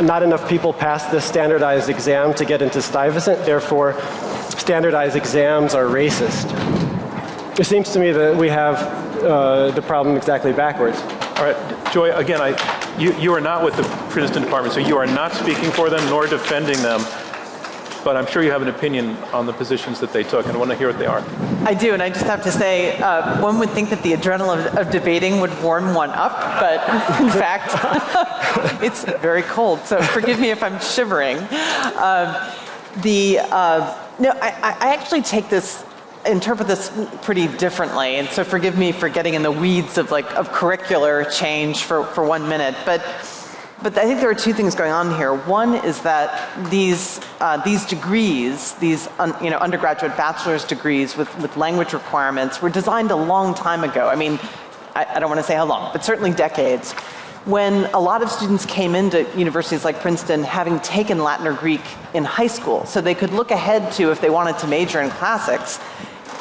Not enough people pass this standardized exam to get into Stuyvesant, therefore standardized exams are racist. It seems to me that we have the problem exactly backwards. All right, Joy, again, you are not with the Princeton department, so you are not speaking for them nor defending them, but I'm sure you have an opinion on the positions that they took, and I want to hear what they are. I do, and I just have to say, one would think that the adrenaline of debating would warm one up, but in fact, it's very cold, so forgive me if I'm shivering. I actually interpret this pretty differently, and so forgive me for getting in the weeds of curricular change for 1 minute, but I think there are two things going on here. One is that these degrees, undergraduate bachelor's degrees with language requirements were designed a long time ago. I mean, I don't want to say how long, but certainly decades, when a lot of students came into universities like Princeton having taken Latin or Greek in high school, so they could look ahead to, if they wanted to major in classics,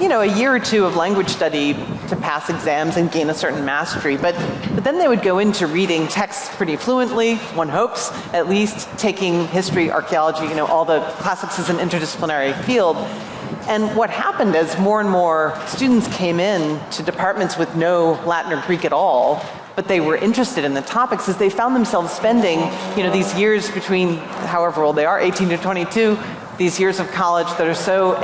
a year or two of language study to pass exams and gain a certain mastery. But then they would go into reading texts pretty fluently, one hopes, at least taking history, archaeology, all the classics is an interdisciplinary field. And what happened as more and more students came in to departments with no Latin or Greek at all, but they were interested in the topics, is they found themselves spending, these years between however old they are, 18 to 22, these years of college that are so,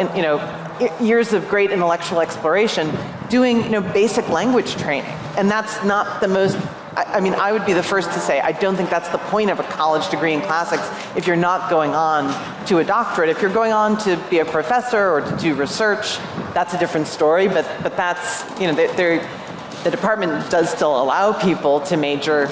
years of great intellectual exploration, doing, basic language training. And that's not the most, I would be the first to say, I don't think that's the point of a college degree in classics if you're not going on to a doctorate. If you're going on to be a professor or to do research, that's a different story, but that's, the department does still allow people to major,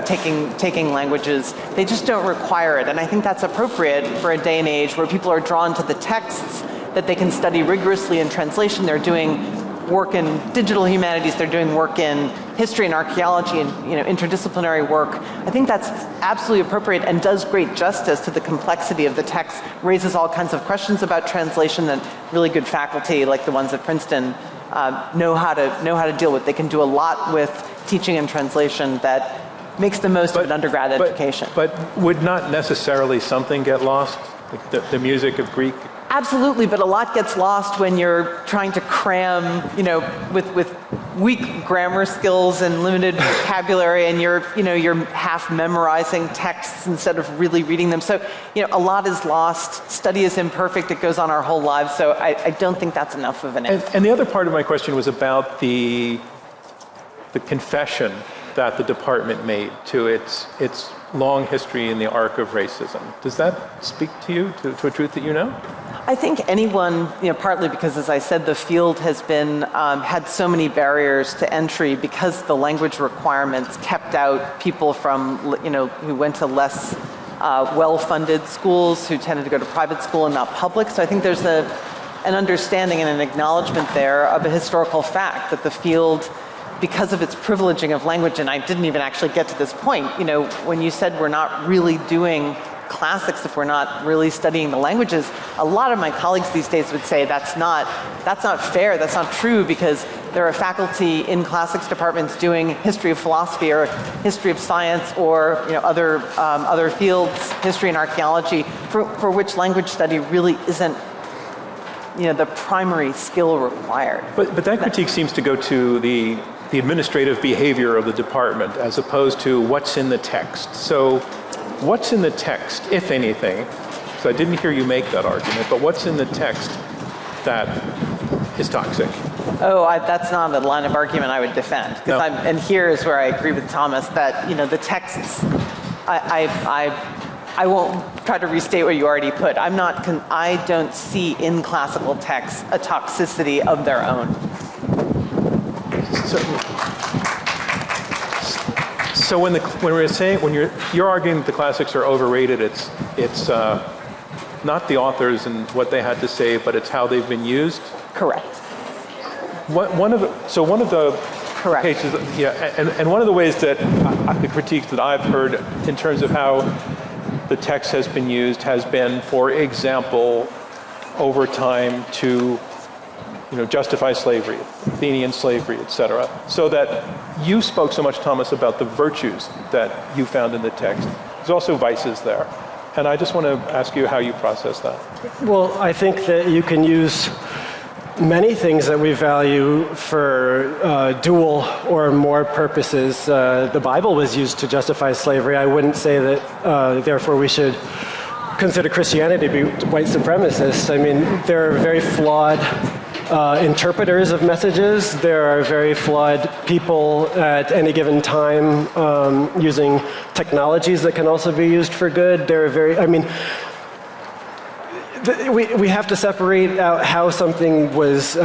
taking languages. They just don't require it. And I think that's appropriate for a day and age where people are drawn to the texts that they can study rigorously in translation. They're doing work in digital humanities. They're doing work in history and archaeology and interdisciplinary work. I think that's absolutely appropriate and does great justice to the complexity of the text, raises all kinds of questions about translation that really good faculty like the ones at Princeton know how to deal with. They can do a lot with teaching and translation that makes the most of an undergrad education. But would not necessarily something get lost? Like the music of Greek? Absolutely, but a lot gets lost when you're trying to cram, with weak grammar skills and limited vocabulary, and you're half memorizing texts instead of really reading them. So, a lot is lost. Study is imperfect. It goes on our whole lives. So I don't think that's enough of an answer. And the other part of my question was about the confession that the department made to its long history in the arc of racism. Does that speak to you, to a truth that you know? I think anyone, partly because, as I said, the field has been, had so many barriers to entry because the language requirements kept out people from, who went to less well-funded schools, who tended to go to private school and not public. So I think there's an understanding and an acknowledgement there of a historical fact that the field, because of its privileging of language, and I didn't even actually get to this point, when you said we're not really doing classics if we're not really studying the languages, a lot of my colleagues these days would say that's not fair, that's not true, because there are faculty in classics departments doing history of philosophy or history of science or other fields, history and archaeology, for which language study really isn't the primary skill required. But that critique seems to go to the administrative behavior of the department as opposed to what's in the text. So what's in the text, if anything? So I didn't hear you make that argument, but what's in the text that is toxic? Oh, that's not a line of argument I would defend. No. And here is where I agree with Thomas that the texts, I won't try to restate what you already put. I don't see in classical texts a toxicity of their own. So when you're arguing that the classics are overrated, it's not the authors and what they had to say, but it's how they've bing used. Correct. One of the Correct. cases, and one of the ways that the critiques that I've heard in terms of how the text has been used has been, for example, over time to justify slavery, Athenian slavery, etc. So that you spoke so much, Thomas, about the virtues that you found in the text. There's also vices there. And I just want to ask you how you process that. Well, I think that you can use many things that we value for dual or more purposes. The Bible was used to justify slavery. I wouldn't say that, therefore, we should consider Christianity to be white supremacist. I mean, there are very flawed interpreters of messages. There are very flawed people at any given time using technologies that can also be used for good. We have to separate out how something was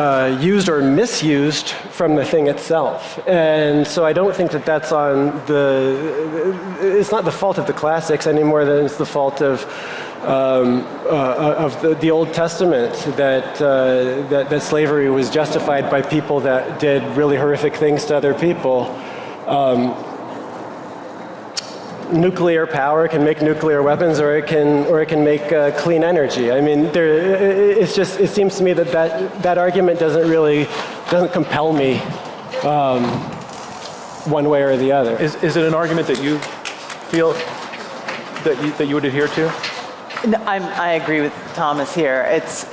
used or misused from the thing itself. And so I don't think that that's it's not the fault of the classics any more than it's the fault of the Old Testament that slavery was justified by people that did really horrific things to other people. nuclear power, can make nuclear weapons, or it can make clean energy. I mean, it seems to me that argument doesn't compel me one way or the other. Is it an argument that you feel that you would adhere to? No, I agree with Thomas here. It's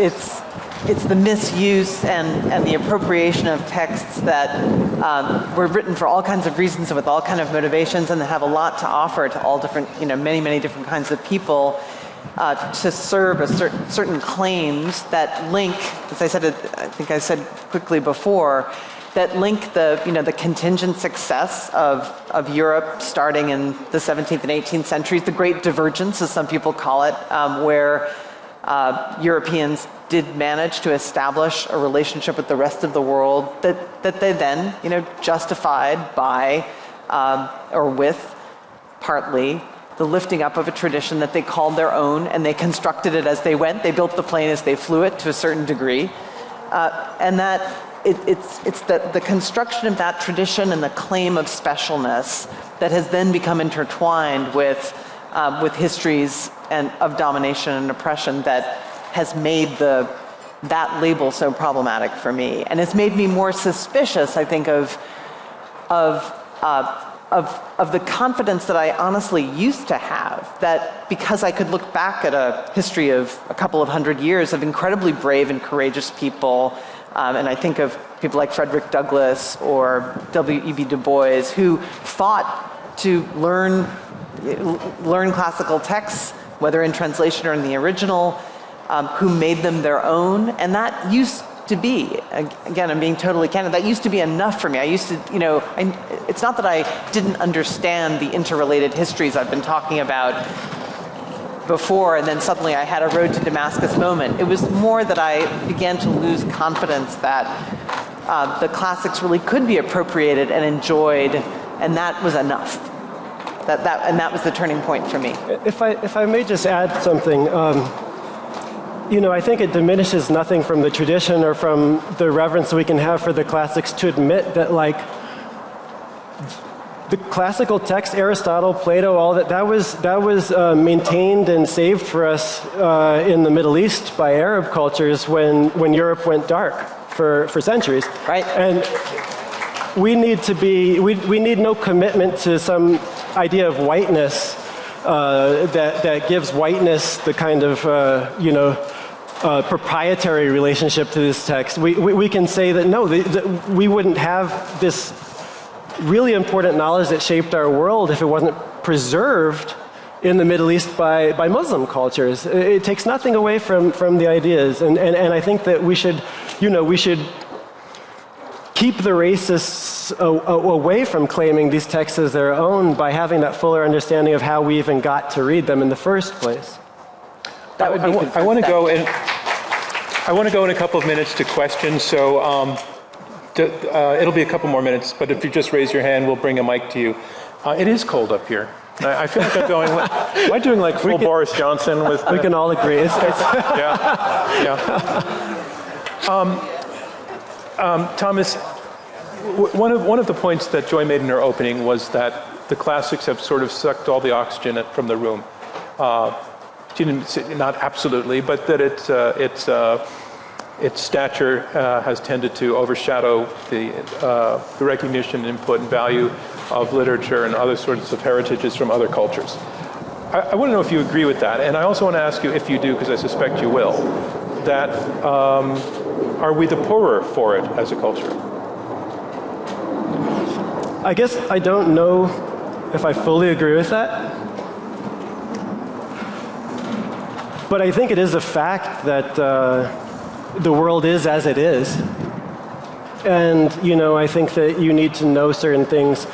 the misuse and the appropriation of texts that were written for all kinds of reasons and with all kinds of motivations, and that have a lot to offer to all different, many different kinds of people, to serve certain claims that link, as I think I said quickly before, that link the contingent success of Europe starting in the 17th and 18th centuries, the Great Divergence, as some people call it, where Europeans did manage to establish a relationship with the rest of the world that they then, justified by or with partly the lifting up of a tradition that they called their own, and they constructed it as they went. They built the plane as they flew it to a certain degree, and that it's the construction of that tradition and the claim of specialness that has then become intertwined with histories and of domination and oppression that has made that label so problematic for me, and it's made me more suspicious, I think, of the confidence that I honestly used to have, that because I could look back at a history of a couple of hundred years of incredibly brave and courageous people, and I think of people like Frederick Douglass or W.E.B. Du Bois, who fought to learn classical texts, whether in translation or in the original, who made them their own, and that used to be, again, I'm being totally candid, that used to be enough for me. I used to, it's not that I didn't understand the interrelated histories I've been talking about before, and then suddenly I had a road to Damascus moment. It was more that I began to lose confidence that the classics really could be appropriated and enjoyed, and that was enough. And that was the turning point for me. If I may just add something, I think it diminishes nothing from the tradition or from the reverence we can have for the classics to admit that, the classical text, Aristotle, Plato, all that was maintained and saved for us in the Middle East by Arab cultures when Europe went dark for centuries. Right. And we need no commitment to some idea of whiteness that gives whiteness the kind of proprietary relationship to this text. We can say that no, we wouldn't have this really important knowledge that shaped our world if it wasn't preserved in the Middle East by Muslim cultures. It takes nothing away from the ideas, and I think that we should keep the racists away from claiming these texts as their own by having that fuller understanding of how we even got to read them in the first place. That would be I want to go in a couple of minutes to questions, so it'll be a couple more minutes, but if you just raise your hand, we'll bring a mic to you. It is cold up here. I feel like I'm going, am I doing like full Boris Johnson with... We can all agree. Yeah. Thomas, one of the points that Joy made in her opening was that the classics have sort of sucked all the oxygen from the room. She didn't say, not absolutely, but that its stature has tended to overshadow the recognition, input, and value of literature and other sorts of heritages from other cultures. I want to know if you agree with that, and I also want to ask you, if you do, because I suspect you will, that are we the poorer for it as a culture? I guess I don't know if I fully agree with that. But I think it is a fact that the world is as it is. And, I think that you need to know certain things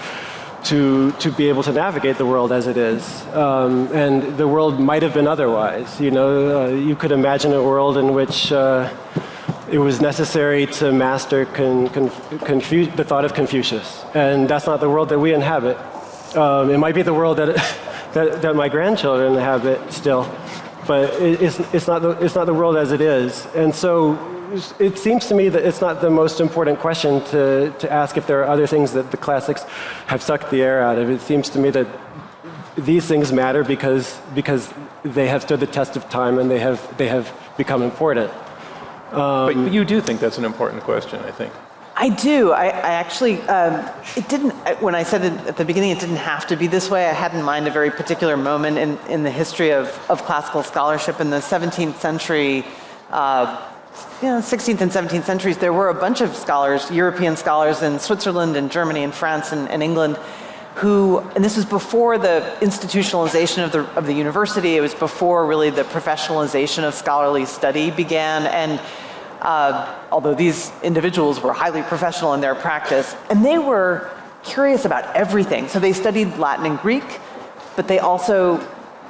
to be able to navigate the world as it is. And the world might have been otherwise. You could imagine a world in which it was necessary to master the thought of Confucius. And that's not the world that we inhabit. It might be the world that my grandchildren inhabit still. But it's not the world as it is. And so it seems to me that it's not the most important question to ask if there are other things that the classics have sucked the air out of. It seems to me that these things matter because they have stood the test of time and they have become important. But you do think that's an important question, I think. I do. I actually, it didn't, when I said it at the beginning, it didn't have to be this way. I had in mind a very particular moment in the history of classical scholarship in the 17th century, 16th and 17th centuries. There were a bunch of scholars, European scholars in Switzerland and Germany and France and England, who, and this was before the institutionalization of the university. It was before really the professionalization of scholarly study began. And although these individuals were highly professional in their practice, and they were curious about everything. So they studied Latin and Greek, but they also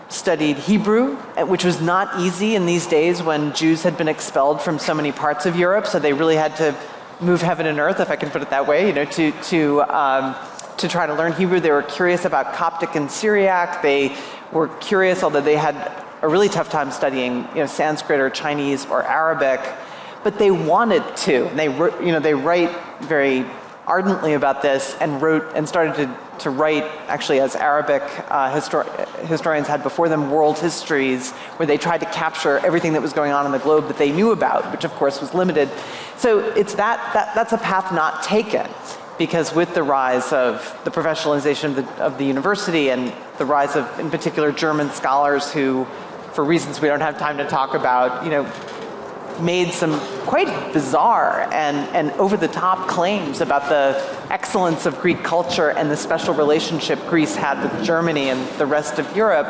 studied Hebrew, which was not easy in these days when Jews had been expelled from so many parts of Europe. So they really had to move heaven and earth, if I can put it that way, to try to learn Hebrew. They were curious about Coptic and Syriac. They were curious, although they had a really tough time studying, Sanskrit or Chinese or Arabic. But they wanted to. And they write very ardently about this and started to write, actually, as Arabic historians had before them, world histories, where they tried to capture everything that was going on in the globe that they knew about, which of course was limited. So it's that's a path not taken, because with the rise of the professionalization of the university and the rise of, in particular, German scholars who, for reasons we don't have time to talk about, made some quite bizarre and over-the-top claims about the excellence of Greek culture and the special relationship Greece had with Germany and the rest of Europe.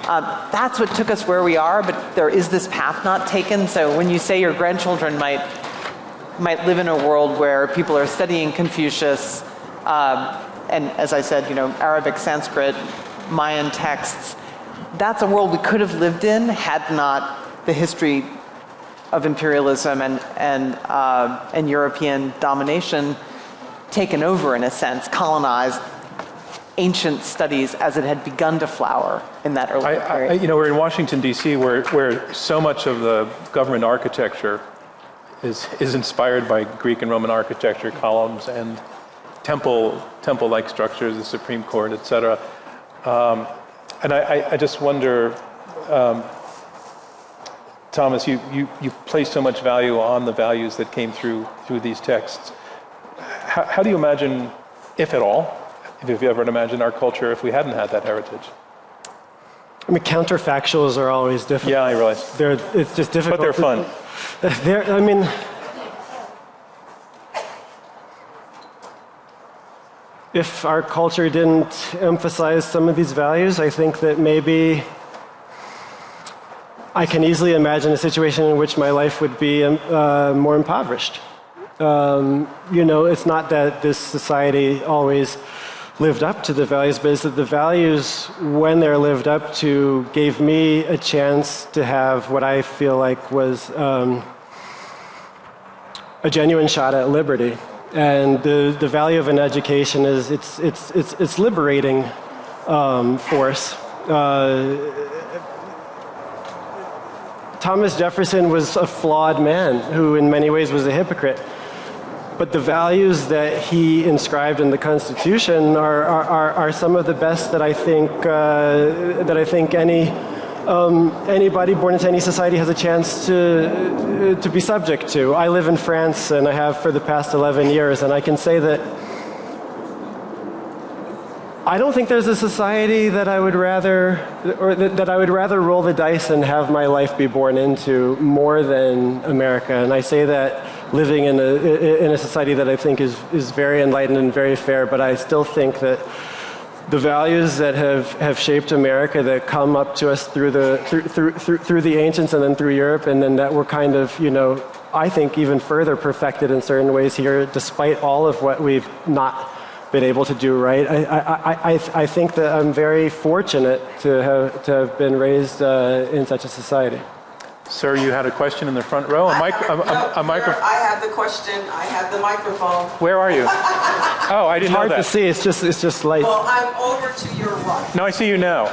That's what took us where we are, but there is this path not taken. So when you say your grandchildren might live in a world where people are studying Confucius, and as I said, Arabic, Sanskrit, Mayan texts, that's a world we could have lived in had not the history of imperialism and European domination taken over, in a sense, colonized ancient studies as it had begun to flower in that early period. We're in Washington, D.C., where so much of the government architecture is inspired by Greek and Roman architecture, columns and temple-like structures, the Supreme Court, etc. And I just wonder, Thomas, you place so much value on the values that came through these texts. How do you imagine, if at all, if you ever imagine our culture if we hadn't had that heritage? I mean, counterfactuals are always difficult. Yeah, I realize. It's just difficult. But they're fun. If our culture didn't emphasize some of these values, I think that maybe I can easily imagine a situation in which my life would be more impoverished. It's not that this society always lived up to the values, but it's that the values, when they're lived up to, gave me a chance to have what I feel like was a genuine shot at liberty. And the value of an education is it's liberating force. Thomas Jefferson was a flawed man who in many ways was a hypocrite. But the values that he inscribed in the Constitution are some of the best that I think anybody born into any society has a chance to be subject to. I live in France, and I have for the past 11 years, and I can say that I don't think there's a society that I would rather, or that I would rather roll the dice and have my life be born into more than America. And I say that living in a society that I think is very enlightened and very fair, but I still think that the values that have shaped America, that come up to us through the ancients and then through Europe, and then that were kind of, I think even further perfected in certain ways here, despite all of what we've not been able to do right. I think that I'm very fortunate to have been raised in such a society. Sir, you had a question in the front row. A microphone. I have the question. I have the microphone. Where are you? Oh, I didn't know that. It's hard to see. It's just light. Well, I'm over to your right. No, I see you now.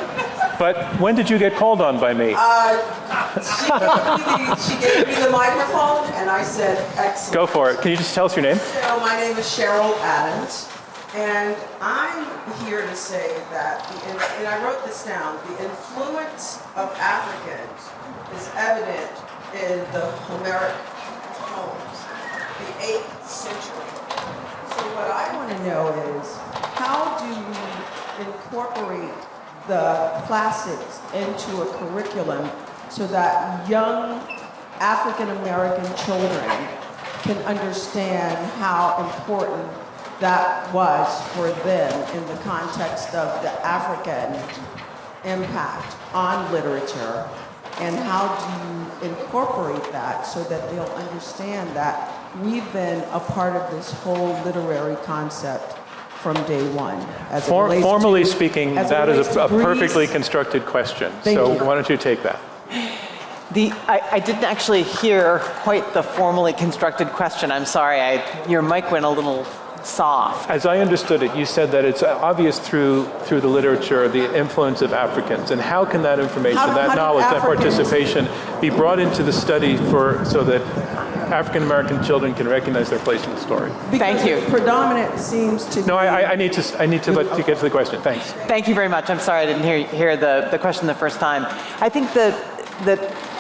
But when did you get called on by me? She gave me the microphone, and I said, excellent. Go for it. Can you just tell us your name? My name is Cheryl Adams. And I'm here to say that, and I wrote this down, the influence of Africans is evident in the Homeric poems, the 8th century. So what I want to know is, how do we incorporate the classics into a curriculum so that young African American children can understand how important that was for them in the context of the African impact on literature, and how do you incorporate that so that they'll understand that we've been a part of this whole literary concept from day one. As it relates Formally to- speaking, as it that is relates a to Greece. perfectly constructed question. Thank So you. why don't you take that? I didn't actually hear quite the formally constructed question. I'm sorry, your mic went a little soft. As I understood it, you said that it's obvious through the literature the influence of Africans, and how can that information, How that did knowledge, that Africans- participation be brought into the study so that African American children can recognize their place in the story? Thank you. Because the predominant seems to No, be... I need to let you get to the question. Thanks. Thank you very much. I'm sorry I didn't hear the question the first time. I think that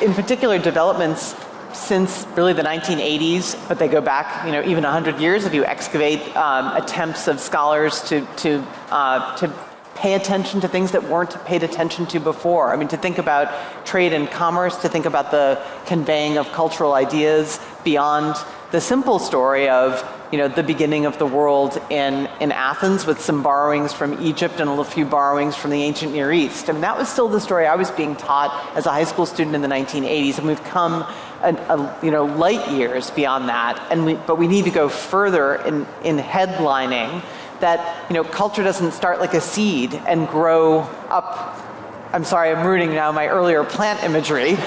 in particular developments since really the 1980s, but they go back, even 100 years if you excavate attempts of scholars to pay attention to things that weren't paid attention to before. I mean, to think about trade and commerce, to think about the conveying of cultural ideas beyond the simple story of the beginning of the world in Athens with some borrowings from Egypt and a few borrowings from the ancient Near East. I mean, that was still the story I was being taught as a high school student in the 1980s, and we've come light years beyond that. But we need to go further in headlining that culture doesn't start like a seed and grow up. I'm sorry, I'm ruining now my earlier plant imagery.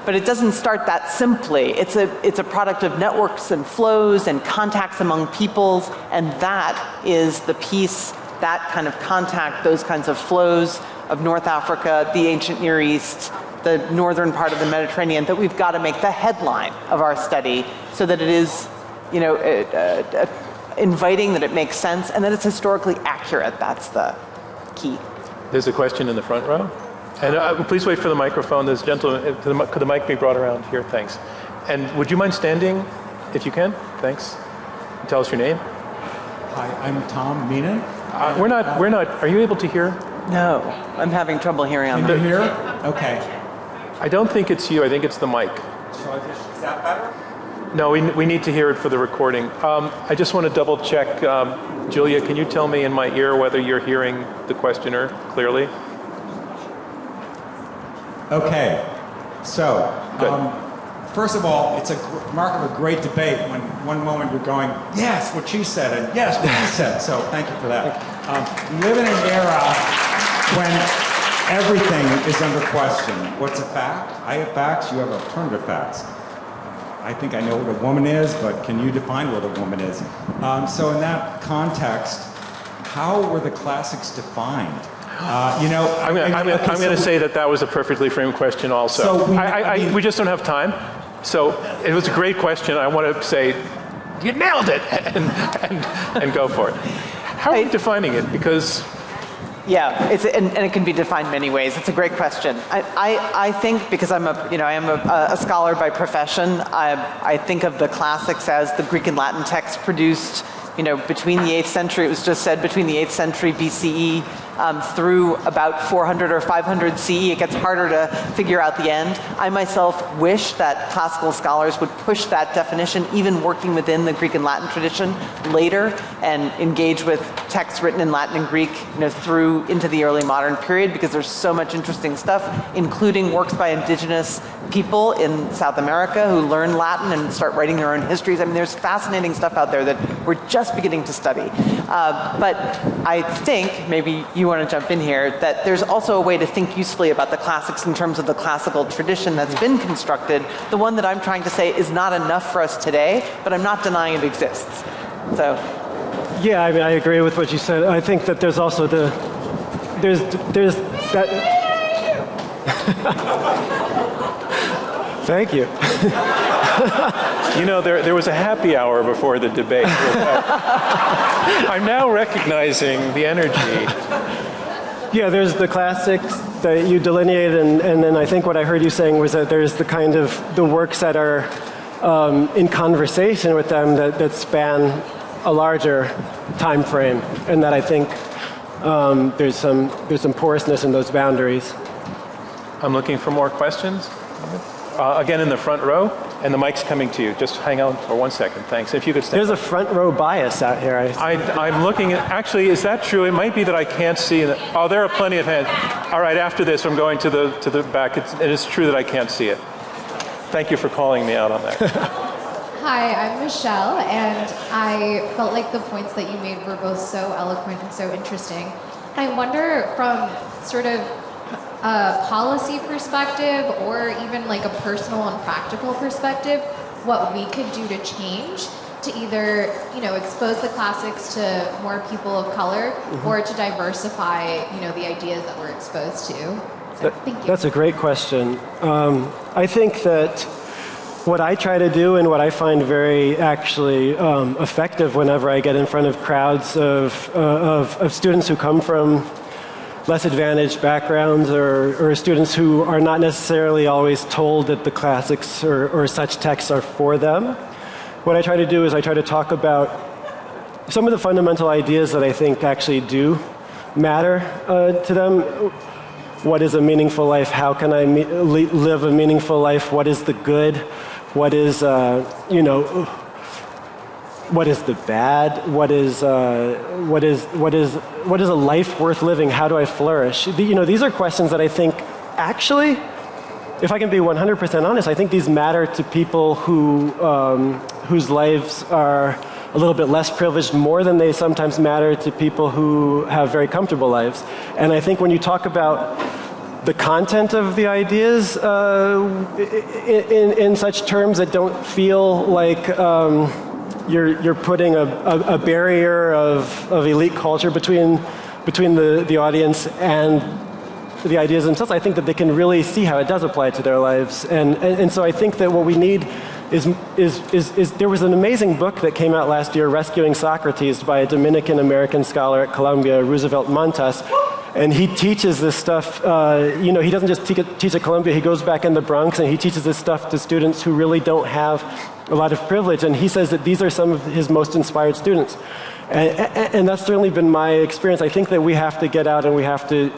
But it doesn't start that simply. It's a product of networks and flows and contacts among peoples, and that is the piece, that kind of contact, those kinds of flows of North Africa, the ancient Near East, the northern part of the Mediterranean, that we've got to make the headline of our study so that it is, inviting, that it makes sense, and that it's historically accurate. That's the key. There's a question in the front row. And please wait for the microphone. This gentleman, could the mic be brought around here? Thanks. And would you mind standing, if you can? Thanks. Tell us your name. Hi, I'm Tom Meenan. We're not, are you able to hear? No, I'm having trouble hearing on Can you hear? Okay. I don't think it's you. I think it's the mic. Is that better? No, we need to hear it for the recording. I just want to double check. Julia, can you tell me in my ear whether you're hearing the questioner clearly? Okay. So, first of all, it's a mark of a great debate when one moment you're going, yes, what she said, and yes, what he said. So thank you for that. We live in an era when everything is under question. What's a fact? I have facts, you have alternative facts. I think I know what a woman is, but can you define what a woman is? So in that context, how were the classics defined? I'm going to say that was a perfectly framed question also. So we just don't have time. So it was a great question. I want to say, you nailed it, and go for it. How are you defining it? Because... Yeah, and it can be defined many ways. It's a great question. I think, because I am a scholar by profession, I think of the classics as the Greek and Latin texts produced, between the 8th century, it was just said, between the 8th century BCE through about 400 or 500 CE. It gets harder to figure out the end. I myself wish that classical scholars would push that definition, even working within the Greek and Latin tradition later, and engage with texts written in Latin and Greek, through into the early modern period, because there's so much interesting stuff, including works by indigenous people in South America who learn Latin and start writing their own histories. I mean, there's fascinating stuff out there that we're just beginning to study. But I think, maybe you want to jump in here, that there's also a way to think usefully about the classics in terms of the classical tradition that's been constructed. The one that I'm trying to say is not enough for us today, but I'm not denying it exists. So. Yeah, I mean, I agree with what you said. I think that there's also there's that. Thank you. You know, there was a happy hour before the debate. I'm now recognizing the energy. Yeah, there's the classics that you delineated, and then I think what I heard you saying was that there's the kind of the works that are in conversation with them that span a larger time frame, and that I think there's some porousness in those boundaries. I'm looking for more questions. Again, in the front row, and the mic's coming to you. Just hang on for 1 second, thanks. If you could stand. There's a front row bias out here. I'm looking at, actually, is that true? It might be that I can't see. Oh, there are plenty of hands. All right, after this, I'm going to the back. It is true that I can't see it. Thank you for calling me out on that. Hi, I'm Michelle, and I felt like the points that you made were both so eloquent and so interesting. I wonder, from sort of a policy perspective or even like a personal and practical perspective, what we could do to change to either, you know, expose the classics to more people of color or to diversify, you know, the ideas that we're exposed to. So, thank you. That's a great question. I think that what I try to do and what I find very actually effective whenever I get in front of crowds of students who come from less advantaged backgrounds or students who are not necessarily always told that the classics or such texts are for them. What I try to do is I try to talk about some of the fundamental ideas that I think actually do matter to them. What is a meaningful life? How can I live a meaningful life? What is the good? What is, what is the bad? What is a life worth living? How do I flourish? These are questions that I think actually, if I can be 100% honest, I think these matter to people whose lives are a little bit less privileged more than they sometimes matter to people who have very comfortable lives. And I think when you talk about the content of the ideas in such terms that don't feel like you're putting a barrier of elite culture between the audience and the ideas themselves, I think that they can really see how it does apply to their lives. And so I think that what we need is there was an amazing book that came out last year, Rescuing Socrates, by a Dominican-American scholar at Columbia, Roosevelt Montas. And he teaches this stuff, he doesn't just teach at Columbia, he goes back in the Bronx and he teaches this stuff to students who really don't have a lot of privilege. And he says that these are some of his most inspired students. And that's certainly been my experience. I think that we have to get out and we have to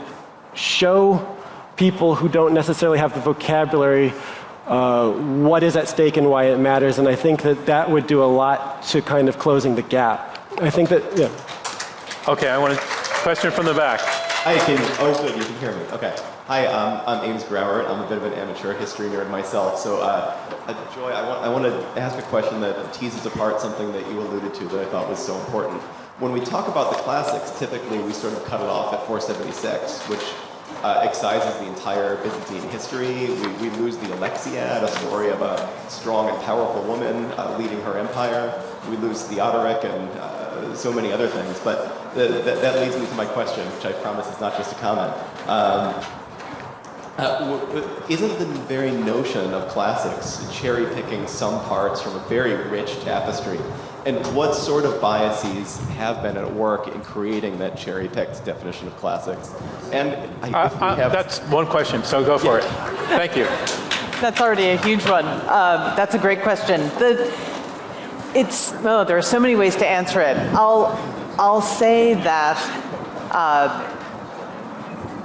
show people who don't necessarily have the vocabulary what is at stake and why it matters. And I think that would do a lot to kind of closing the gap. I think that, yeah. Okay, I want a question from the back. Hi, good, you can hear me. Okay. Hi, I'm Ames Grauer. I'm a bit of an amateur history nerd myself. So, Joy, I want to ask a question that teases apart something that you alluded to that I thought was so important. When we talk about the classics, typically we sort of cut it off at 476, which excises the entire Byzantine history. We lose the Alexiad, a story of a strong and powerful woman leading her empire. We lose Theodoric and so many other things. But that leads me to my question, which I promise is not just a comment. Isn't the very notion of classics cherry-picking some parts from a very rich tapestry? And what sort of biases have been at work in creating that cherry-picked definition of classics? And that's one question, so go for it. Thank you. That's already a huge one. That's a great question. There are so many ways to answer it. I'll say that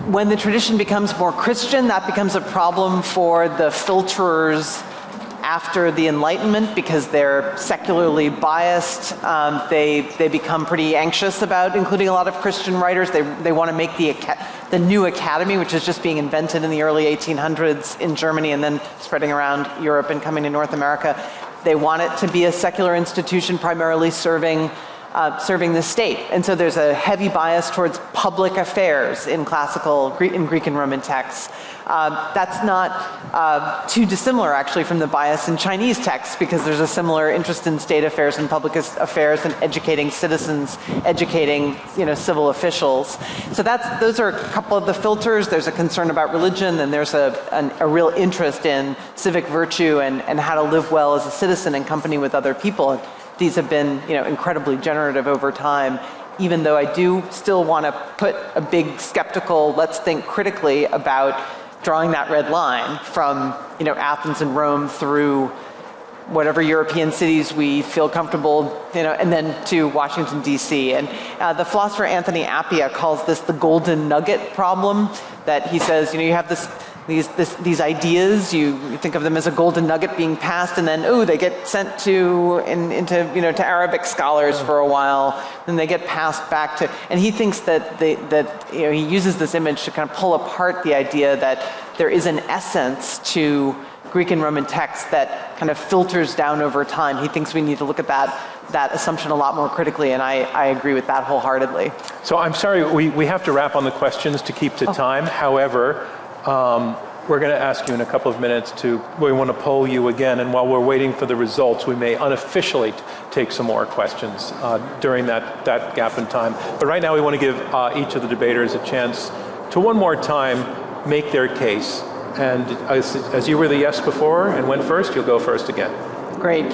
when the tradition becomes more Christian, that becomes a problem for the filterers after the Enlightenment because they're secularly biased. They become pretty anxious about including a lot of Christian writers. They want to make the new academy, which is just being invented in the early 1800s in Germany and then spreading around Europe and coming to North America. They want it to be a secular institution primarily serving serving the state. And so there's a heavy bias towards public affairs in Greek and Roman texts. That's not too dissimilar, actually, from the bias in Chinese texts, because there's a similar interest in state affairs and public affairs and educating citizens, educating civil officials. So those are a couple of the filters. There's a concern about religion, and there's a real interest in civic virtue and how to live well as a citizen in company with other people. These have been incredibly generative over time, even though I do still want to put a big skeptical, let's think critically about drawing that red line from Athens and Rome through whatever European cities we feel comfortable, and then to Washington, D.C. And the philosopher Anthony Appiah calls this the golden nugget problem, that he says, you have these ideas, you think of them as a golden nugget being passed, and then they get sent to Arabic scholars for a while, then they get passed back to, and he thinks that he uses this image to kind of pull apart the idea that there is an essence to Greek and Roman texts that kind of filters down over time. He thinks we need to look at that assumption a lot more critically, and I agree with that wholeheartedly. So I'm sorry, we have to wrap on the questions to keep to time. However, we're going to ask you in a couple of minutes we want to poll you again, and while we're waiting for the results, we may unofficially take some more questions during that gap in time. But right now we want to give each of the debaters a chance to one more time make their case. And as you were the yes before and went first, you'll go first again. Great.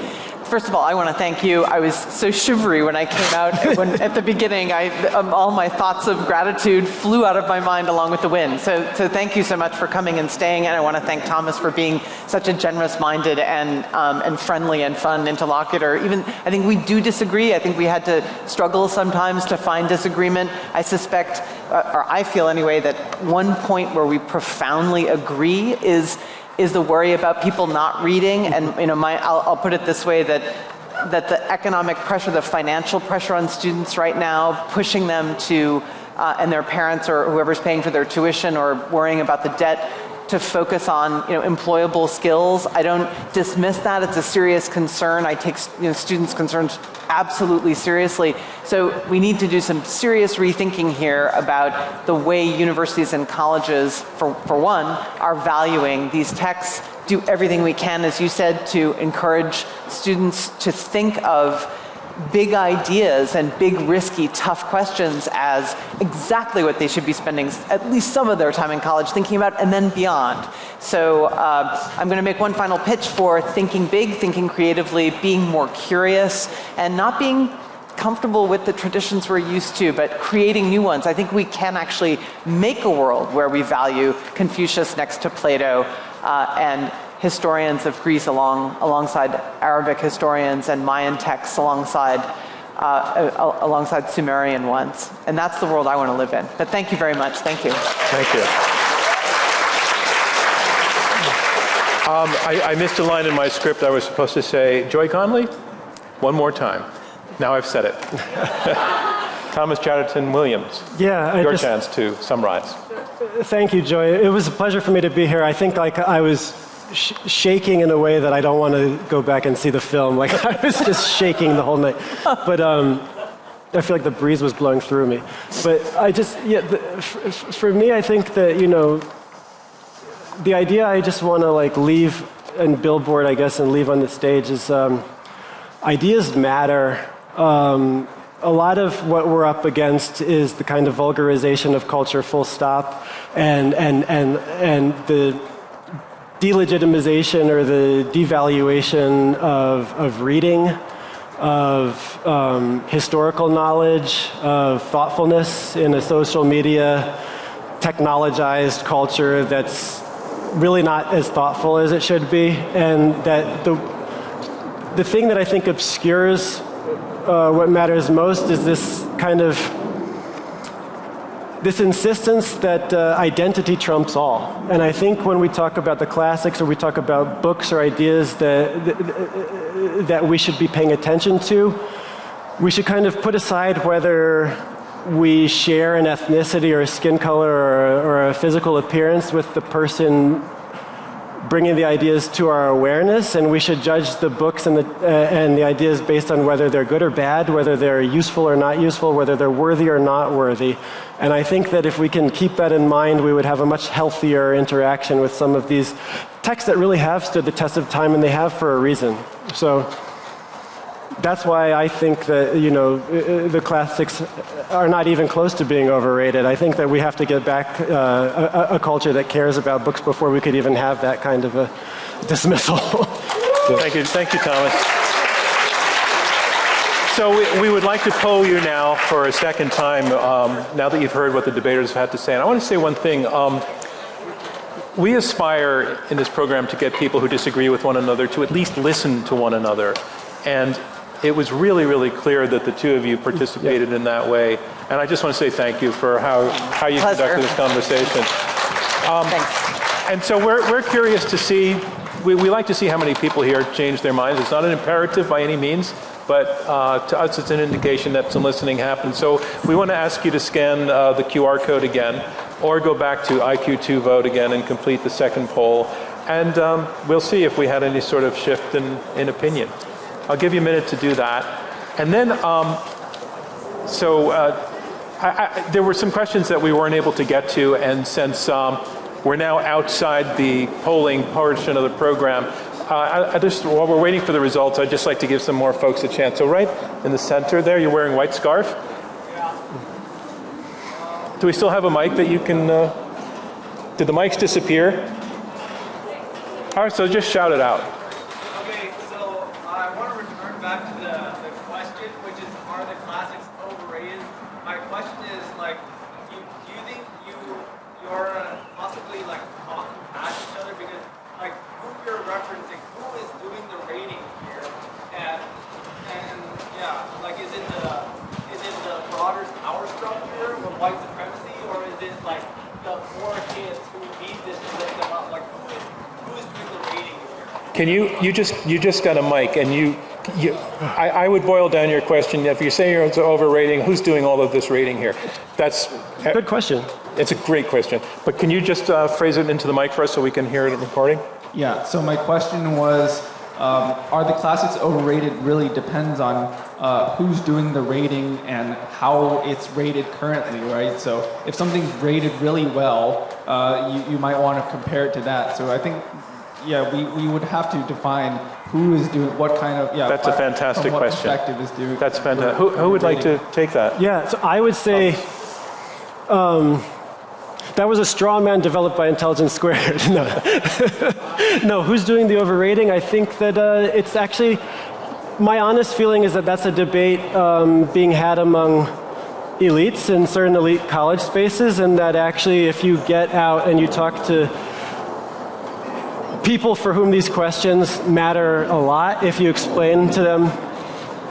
First of all, I want to thank you. I was so shivery when I came out at the beginning. All my thoughts of gratitude flew out of my mind along with the wind. So thank you so much for coming and staying. And I want to thank Thomas for being such a generous-minded and friendly and fun interlocutor. Even I think we do disagree. I think we had to struggle sometimes to find disagreement. I suspect, or I feel anyway, that one point where we profoundly agree is the worry about people not reading. And I'll put it this way, that the economic pressure, the financial pressure on students right now, pushing them to, and their parents or whoever's paying for their tuition or worrying about the debt, to focus on employable skills. I don't dismiss that. It's a serious concern. I take students' concerns absolutely seriously. So we need to do some serious rethinking here about the way universities and colleges, for one, are valuing these texts. Do everything we can, as you said, to encourage students to think of big ideas and big, risky, tough questions as exactly what they should be spending at least some of their time in college thinking about, and then beyond. So I'm going to make one final pitch for thinking big, thinking creatively, being more curious, and not being comfortable with the traditions we're used to, but creating new ones. I think we can actually make a world where we value Confucius next to Plato, and historians of Greece alongside Arabic historians, and Mayan texts alongside Sumerian ones. And that's the world I want to live in. But thank you very much. Thank you. Thank you. I missed a line in my script. I was supposed to say, Joy Conley, one more time. Now I've said it. Thomas Chatterton Williams. Yeah, your chance to summarize. Thank you, Joy. It was a pleasure for me to be here. I think I was shaking in a way that I don't want to go back and see the film. I was just shaking the whole night. But I feel like the breeze was blowing through me. But for me, I think that, the idea I just want to leave and billboard, I guess, and leave on the stage is ideas matter. A lot of what we're up against is the kind of vulgarization of culture, full stop, and the delegitimization or the devaluation of reading, of historical knowledge, of thoughtfulness in a social media, technologized culture that's really not as thoughtful as it should be. And that the thing that I think obscures what matters most is this kind of this insistence that identity trumps all. And I think when we talk about the classics, or we talk about books or ideas that we should be paying attention to, we should kind of put aside whether we share an ethnicity or a skin color or a physical appearance with the person bringing the ideas to our awareness, and we should judge the books and the ideas based on whether they're good or bad, whether they're useful or not useful, whether they're worthy or not worthy. And I think that if we can keep that in mind, we would have a much healthier interaction with some of these texts that really have stood the test of time, and they have for a reason. So that's why I think that, you know, the classics are not even close to being overrated. I think that we have to get back a culture that cares about books before we could even have that kind of a dismissal. Thank you, Thomas. So we would like to poll you now for a second time, now that you've heard what the debaters have had to say. And I want to say one thing. We aspire in this program to get people who disagree with one another to at least listen to one another. And it was really, really clear that the two of you participated in that way. And I just want to say thank you for how you conducted this conversation. Thanks. And so we're curious to see, we like to see how many people here change their minds. It's not an imperative by any means, but to us it's an indication that some listening happened. So we want to ask you to scan the QR code again, or go back to IQ2 vote again and complete the second poll. And we'll see if we had any sort of shift in opinion. I'll give you a minute to do that. And then, there were some questions that we weren't able to get to, and since we're now outside the polling portion of the program, while we're waiting for the results, I'd just like to give some more folks a chance. So right in the center there, you're wearing a white scarf? Do we still have a mic that you can, did the mics disappear? All right, so just shout it out. Back to the question, which is, are the classics overrated? My question is, like, do you think you're possibly like talking past each other, because like who you're referencing, who is doing the rating here, and yeah, like is it the broader power structure of white supremacy, or is it like the poor kids who need this to lift them up? Like who is doing the rating here? Can you just got a mic, and I would boil down your question. If you're saying you're overrating, who's doing all of this rating here? That's a good question. It's a great question. But can you just phrase it into the mic for us so we can hear it in the recording? Yeah, so my question was, are the classics overrated really depends on who's doing the rating and how it's rated currently, right? So if something's rated really well, you might want to compare it to that. So I think, yeah, we would have to define who is doing what kind of, yeah. That's a fantastic what question. Perspective is doing. That's fantastic. Who would like to take that? Yeah, so I would say that was a straw man developed by Intelligence Squared. No, who's doing the overrating? I think that it's actually, my honest feeling is that that's a debate being had among elites in certain elite college spaces, and that actually if you get out and you talk to people for whom these questions matter a lot, if you explain to them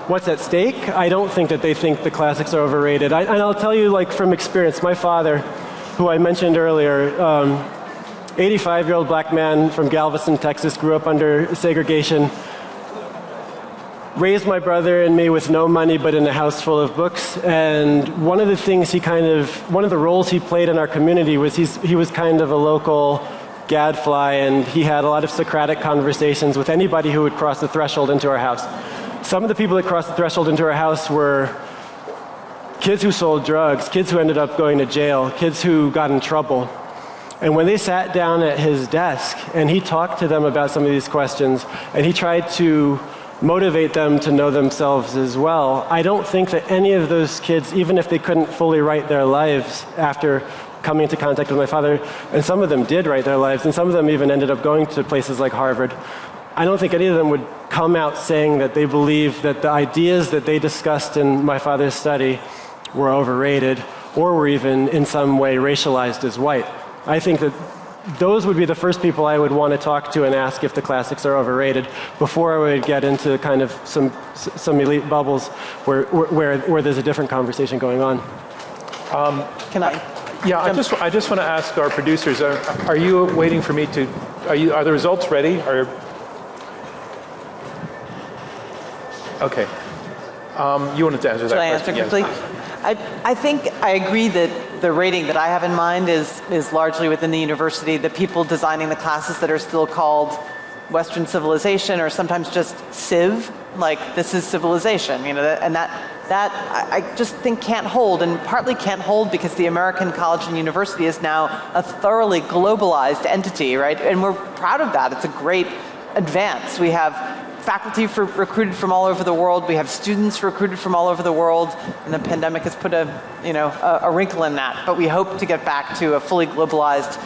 what's at stake, I don't think that they think the classics are overrated. And I'll tell you, like, from experience, my father, who I mentioned earlier, 85-year-old black man from Galveston, Texas, grew up under segregation, raised my brother and me with no money but in a house full of books. And one of the things one of the roles he played in our community was he was kind of a local gadfly, and he had a lot of Socratic conversations with anybody who would cross the threshold into our house. Some of the people that crossed the threshold into our house were kids who sold drugs, kids who ended up going to jail, kids who got in trouble. And when they sat down at his desk and he talked to them about some of these questions, and he tried to motivate them to know themselves as well, I don't think that any of those kids, even if they couldn't fully write their lives after coming into contact with my father, and some of them did write their lives, and some of them even ended up going to places like Harvard, I don't think any of them would come out saying that they believe that the ideas that they discussed in my father's study were overrated, or were even in some way racialized as white. I think that those would be the first people I would want to talk to and ask if the classics are overrated, before I would get into kind of some elite bubbles where there's a different conversation going on. Can I? Yeah, I just want to ask our producers, are you waiting for me to, are the results ready? Okay. You wanted to answer that question. Should I answer quickly? Yes. I think I agree that the rating that I have in mind is largely within the university, the people designing the classes that are still called Western civilization, or sometimes just civ, like this is civilization, you know, and that I just think can't hold, and partly can't hold because the American college and university is now a thoroughly globalized entity, right? And we're proud of that. It's a great advance. We have faculty recruited from all over the world. We have students recruited from all over the world, and the pandemic has put a wrinkle in that. But we hope to get back to a fully globalized,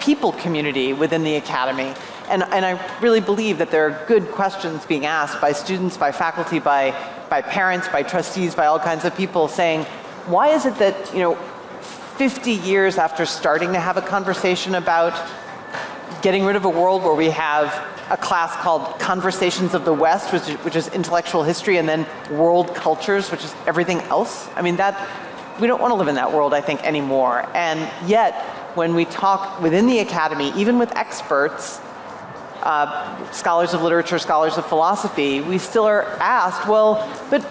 people community within the academy. And I really believe that there are good questions being asked by students, by faculty, by parents, by trustees, by all kinds of people saying, why is it that, 50 years after starting to have a conversation about getting rid of a world where we have a class called Conversations of the West, which is intellectual history, and then world cultures, which is everything else. I mean, we don't want to live in that world, I think, anymore. And yet, when we talk within the academy, even with experts, scholars of literature, scholars of philosophy, we still are asked, well, but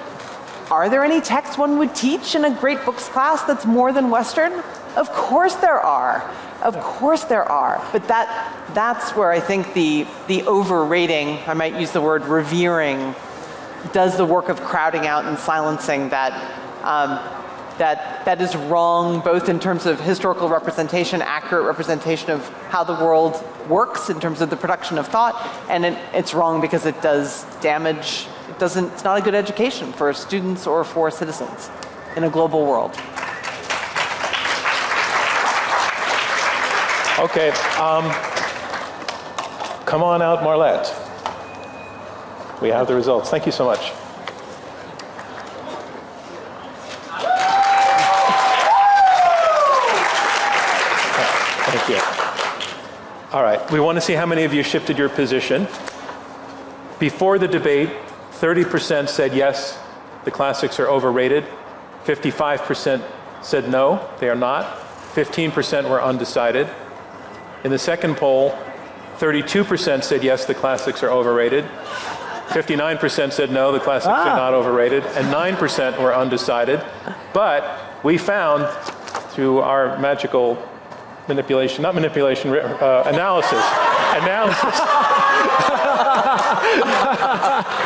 are there any texts one would teach in a great books class that's more than Western? Of course there are. Of course there are. But that's where I think the overrating, I might use the word revering, does the work of crowding out and silencing that is wrong, both in terms of historical representation, accurate representation of how the world works in terms of the production of thought, and it's wrong because it does damage. It's not a good education for students or for citizens in a global world. Okay, come on out, Marlette. We have the results. Thank you so much. Thank you. All right, we want to see how many of you shifted your position. Before the debate, 30% said yes, the classics are overrated. 55% said no, they are not. 15% were undecided. In the second poll, 32% said yes, the classics are overrated. 59% said no, the classics are not overrated. And 9% were undecided. But we found, through our magical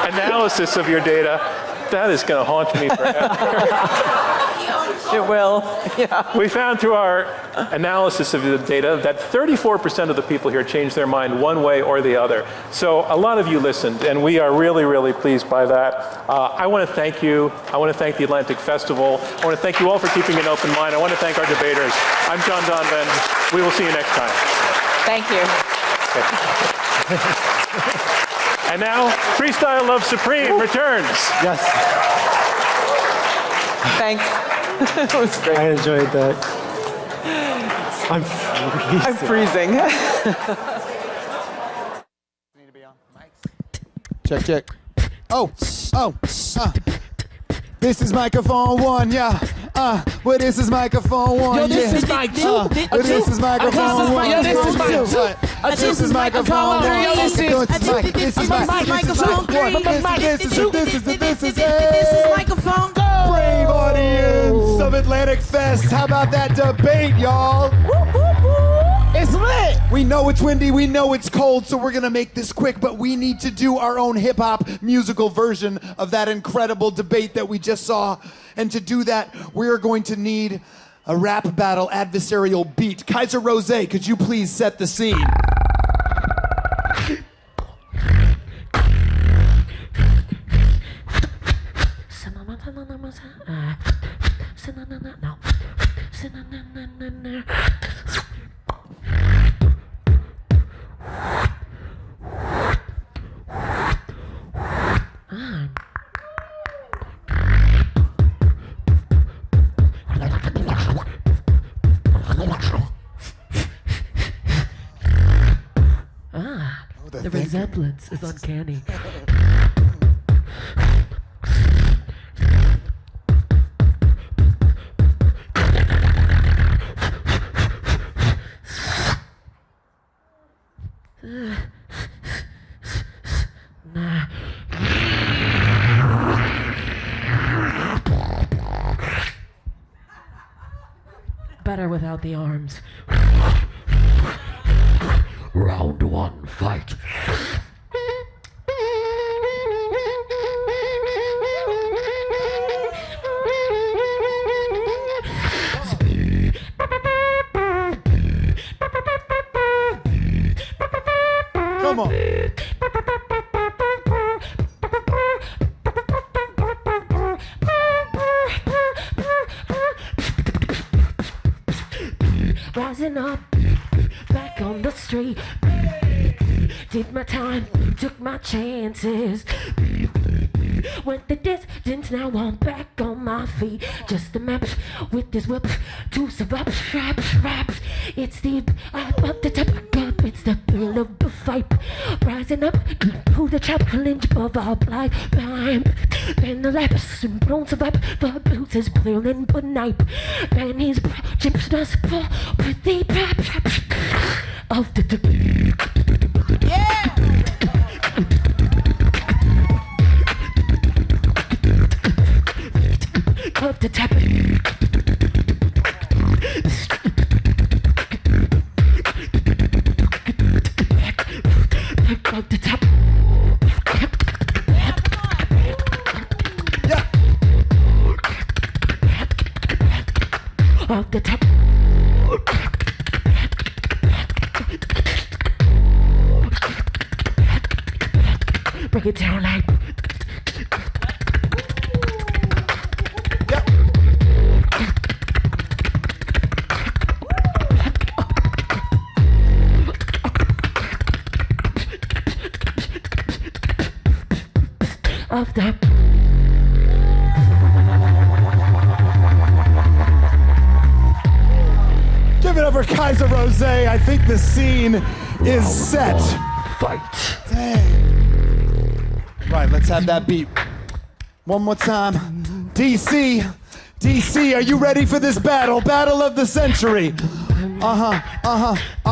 analysis of your data, that is going to haunt me forever. It will, yeah. We found through our analysis of the data that 34% of the people here changed their mind one way or the other. So a lot of you listened, and we are really, really pleased by that. I want to thank you. I want to thank the Atlantic Festival. I want to thank you all for keeping an open mind. I want to thank our debaters. I'm John Donvan. We will see you next time. Thank you. Okay. And now, Freestyle Love Supreme returns. Yes. Thanks. It was great. I enjoyed that. I'm freezing. Check. Oh. This is microphone one, yeah. Well, this is microphone one. Yo, this yeah. is mic two. This is microphone one. Yo, this is mic two. This is microphone one. Yo, this is microphone one. This is microphone go. Brave audience of Atlantic Fest. How about that debate, y'all? It's lit. We know it's windy, we know it's cold, so we're gonna make this quick, but we need to do our own hip-hop musical version of that incredible debate that we just saw. And to do that, we're going to need a rap battle adversarial beat. Kaiser Rose, could you please set the scene? The resemblance is uncanny. better without the arms. Round one, fight. Come on. Rising up, back on the street. Did my time, took my chances. Went the distance, now I'm back on my feet. Just a map with this whip to survive. Rap. It's the up the top, up. It's the thrill of the fight. Rising up to the challenge of our lifetime. Then the laps and don't survive. The boots is boiling but night. And he's chips us for the pap of the of the tap. Of the top. Yeah. Of the top. Break it down like. Of the Give it up for Kaiser Rose. I think the scene is set. Fight. Dang. Right, let's have that beat. One more time. DC, are you ready for this battle? Battle of the century. All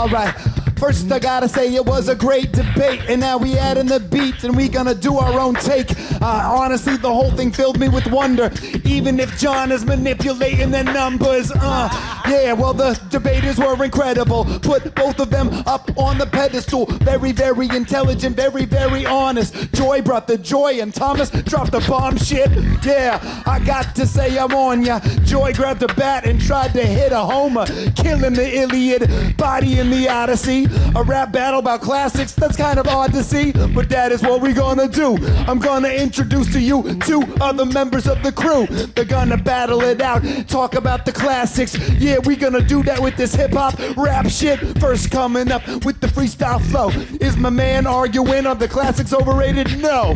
right. First I gotta say it was a great debate, and now we add in the beats and we gonna do our own take. Honestly, the whole thing filled me with wonder, even if John is manipulating the numbers. Yeah, well, the debaters were incredible. Put both of them up on the pedestal. Very, very intelligent, very, very honest. Joy brought the joy, and Thomas dropped the bomb shit. Yeah, I got to say I'm on ya. Joy grabbed a bat and tried to hit a Homer, killing the Iliad, body in the Odyssey. A rap battle about classics, that's kind of odd to see, but that is what we're gonna do. I'm gonna introduce to you two other members of the crew. They're gonna battle it out, talk about the classics. Yeah, we gonna do that with this hip-hop rap shit. First coming up with the freestyle flow is my man arguing on the classics overrated. No.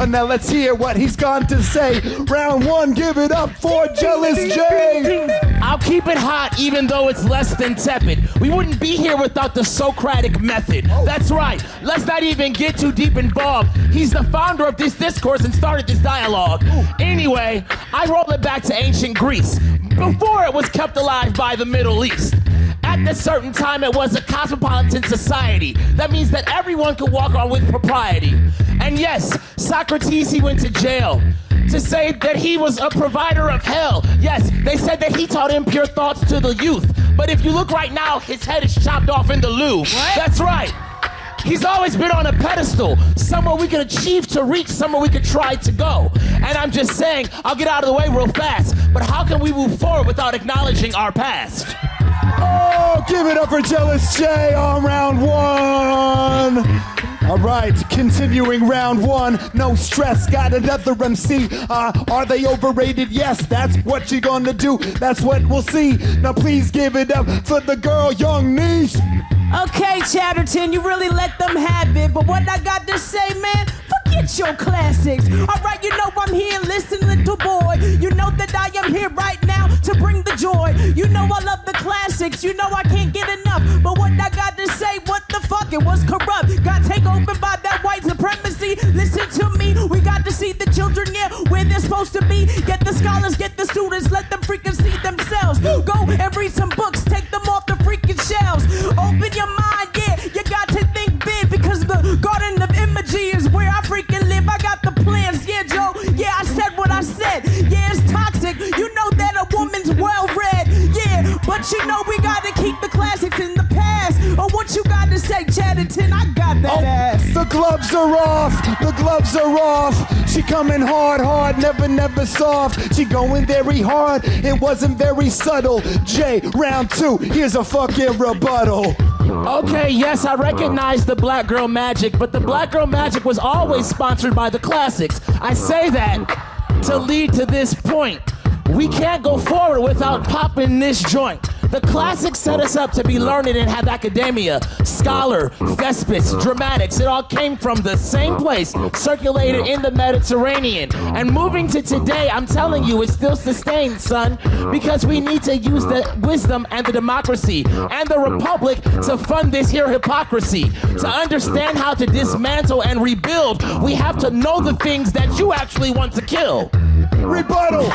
Now let's hear what he's gone to say. Round one, give it up for Jealous J. I'll keep it hot even though it's less than tepid. We wouldn't be here without the Socratic method. That's right, let's not even get too deep involved. He's the founder of this discourse and started this dialogue. Anyway, I roll it back to ancient Greece, before it was kept alive by the Middle East. At a certain time, it was a cosmopolitan society. That means that everyone could walk on with propriety. And yes, Socrates, he went to jail to say that he was a provider of hell. Yes, they said that he taught impure thoughts to the youth. But if you look right now, his head is chopped off in the Louvre. What? That's right. He's always been on a pedestal, somewhere we could achieve to reach, somewhere we could try to go. And I'm just saying, I'll get out of the way real fast, but how can we move forward without acknowledging our past? Oh, give it up for Jealous J on round one. All right, continuing round one, no stress, got another MC. Are they overrated? Yes, that's what you're gonna do. That's what we'll see. Now please give it up for the girl, Young Niece. Okay, Chatterton, you really let them have it. But what I got to say, man, forget your classics. All right, you know I'm here, listen, little boy. You know that I am here right now to bring the joy. You know I love the classics. You know I can't get enough. But what I got to say, what the fuck, it was corrupt. Got taken over by that white supremacy. Listen to me, we got to see the children, yeah, where they're supposed to be. Get the scholars, get the students, let them freaking see themselves. Go and read some books, take them off the freaking shelves. Open your mind, yeah, you got to think big, because the garden of imagery is where I freaking live. I got the plans, yeah, Joe, yeah, I said what I said. Yeah, it's toxic, you know that a woman's well-read, yeah, but But you know we gotta keep the classics in the past. Or what you got to say, Chatterton? I got that ass. The gloves are off, the gloves are off. She coming hard, hard, never soft. She going very hard, it wasn't very subtle. Jay, round 2, here's a fucking rebuttal. Okay, yes, I recognize the Black Girl Magic, but the Black Girl Magic was always sponsored by the Classics. I say that to lead to this point. We can't go forward without popping this joint. The Classics set us up to be learned and have academia, scholar, thespis, dramatics. It all came from the same place, circulated in the Mediterranean. And moving to today, I'm telling you, it's still sustained, son, because we need to use the wisdom and the democracy and the republic to fund this here hypocrisy. To understand how to dismantle and rebuild, we have to know the things that you actually want to kill. Rebuttal.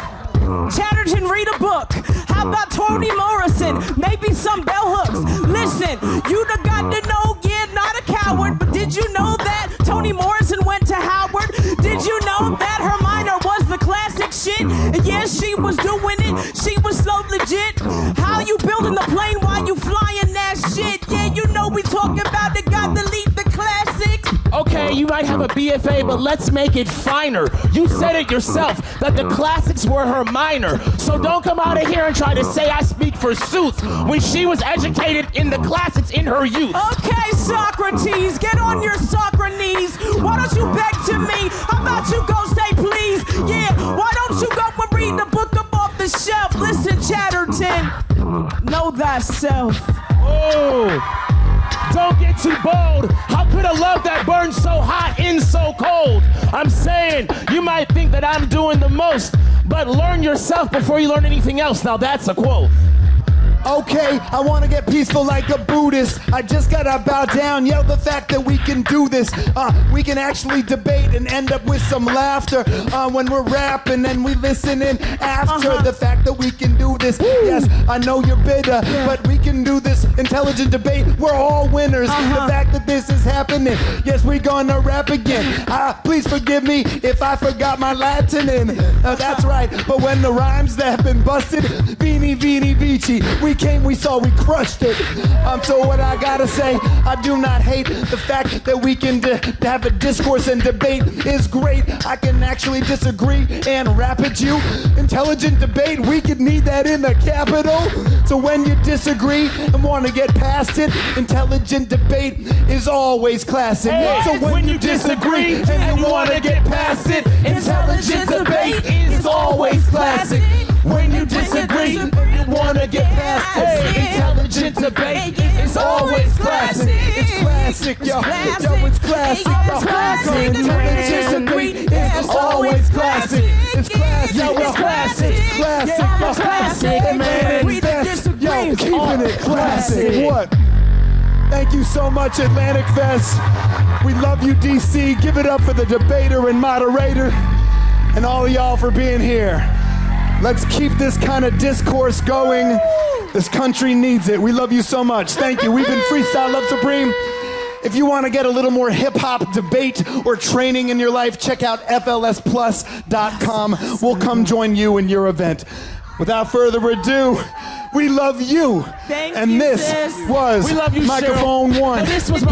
Chatterton, read a book. How about Toni Morrison? Maybe some bell hooks. Listen, you done got to know, yeah, not a coward, but did you know that Toni Morrison went to Howard? Did you know that her minor was the classic shit? And yeah, she was doing it. She was so legit. How you building the plane while you flying that shit? Yeah, you know we talking about the got to lead the classics. Okay, you might have a BFA, but let's make it finer. You said it yourself, that the Classics were her minor. So don't come out of here and try to say I speak for Sooth when she was educated in the Classics in her youth. Okay, Socrates, get on your Socrates knees. Why don't you beg to me? How about you go say please? Yeah, why don't you go and read the book up off the shelf? Listen, Chatterton, know thyself. Oh. Don't get too bold. How could a love that burns so hot and so cold? I'm saying you might think that I'm doing the most, but learn yourself before you learn anything else. Now that's a quote. Okay, I want to get peaceful like a Buddhist. I just gotta bow down, yell the fact that we can do this. We can actually debate and end up with some laughter when we're rapping and we listen in after. The fact that we can do this. Yes, I know you're bitter, but we can do this intelligent debate. We're all winners. The fact that this is happening. Yes, we're gonna rap again. Please forgive me if I forgot my Latin in. That's right, but when the rhymes that have been busted, Vini, Vini, Vici. We came, we saw, we crushed it. So what I gotta say, I do not hate the fact that we can have a discourse and debate is great. I can actually disagree and rap at you. Intelligent debate, we could need that in the Capitol. So when you disagree and want to get past it, intelligent debate is always classic. Hey, so when you disagree and you want to get past it, intelligent debate is always classic. When you disagree and you want to get past it, intelligent debate is always classic. It's classic, yo. Yo, it's classic, yo. Intelligent debate is always classic. It's classic, yo. It's classic. Classic, classic, man. Yo, keeping it classic. What? Thank you so much, Atlantic Fest. We love you, DC. Give it up for the debater and moderator and all of y'all for being here. Let's keep this kind of discourse going. This country needs it. We love you so much. Thank you. We've been Freestyle Love Supreme. If you want to get a little more hip-hop debate or training in your life, check out FLSplus.com. We'll come join you in your event. Without further ado, we love you. And this was microphone one. This was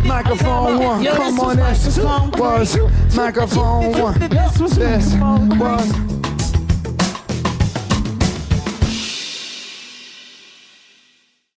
microphone one. Come on, this was microphone one. This was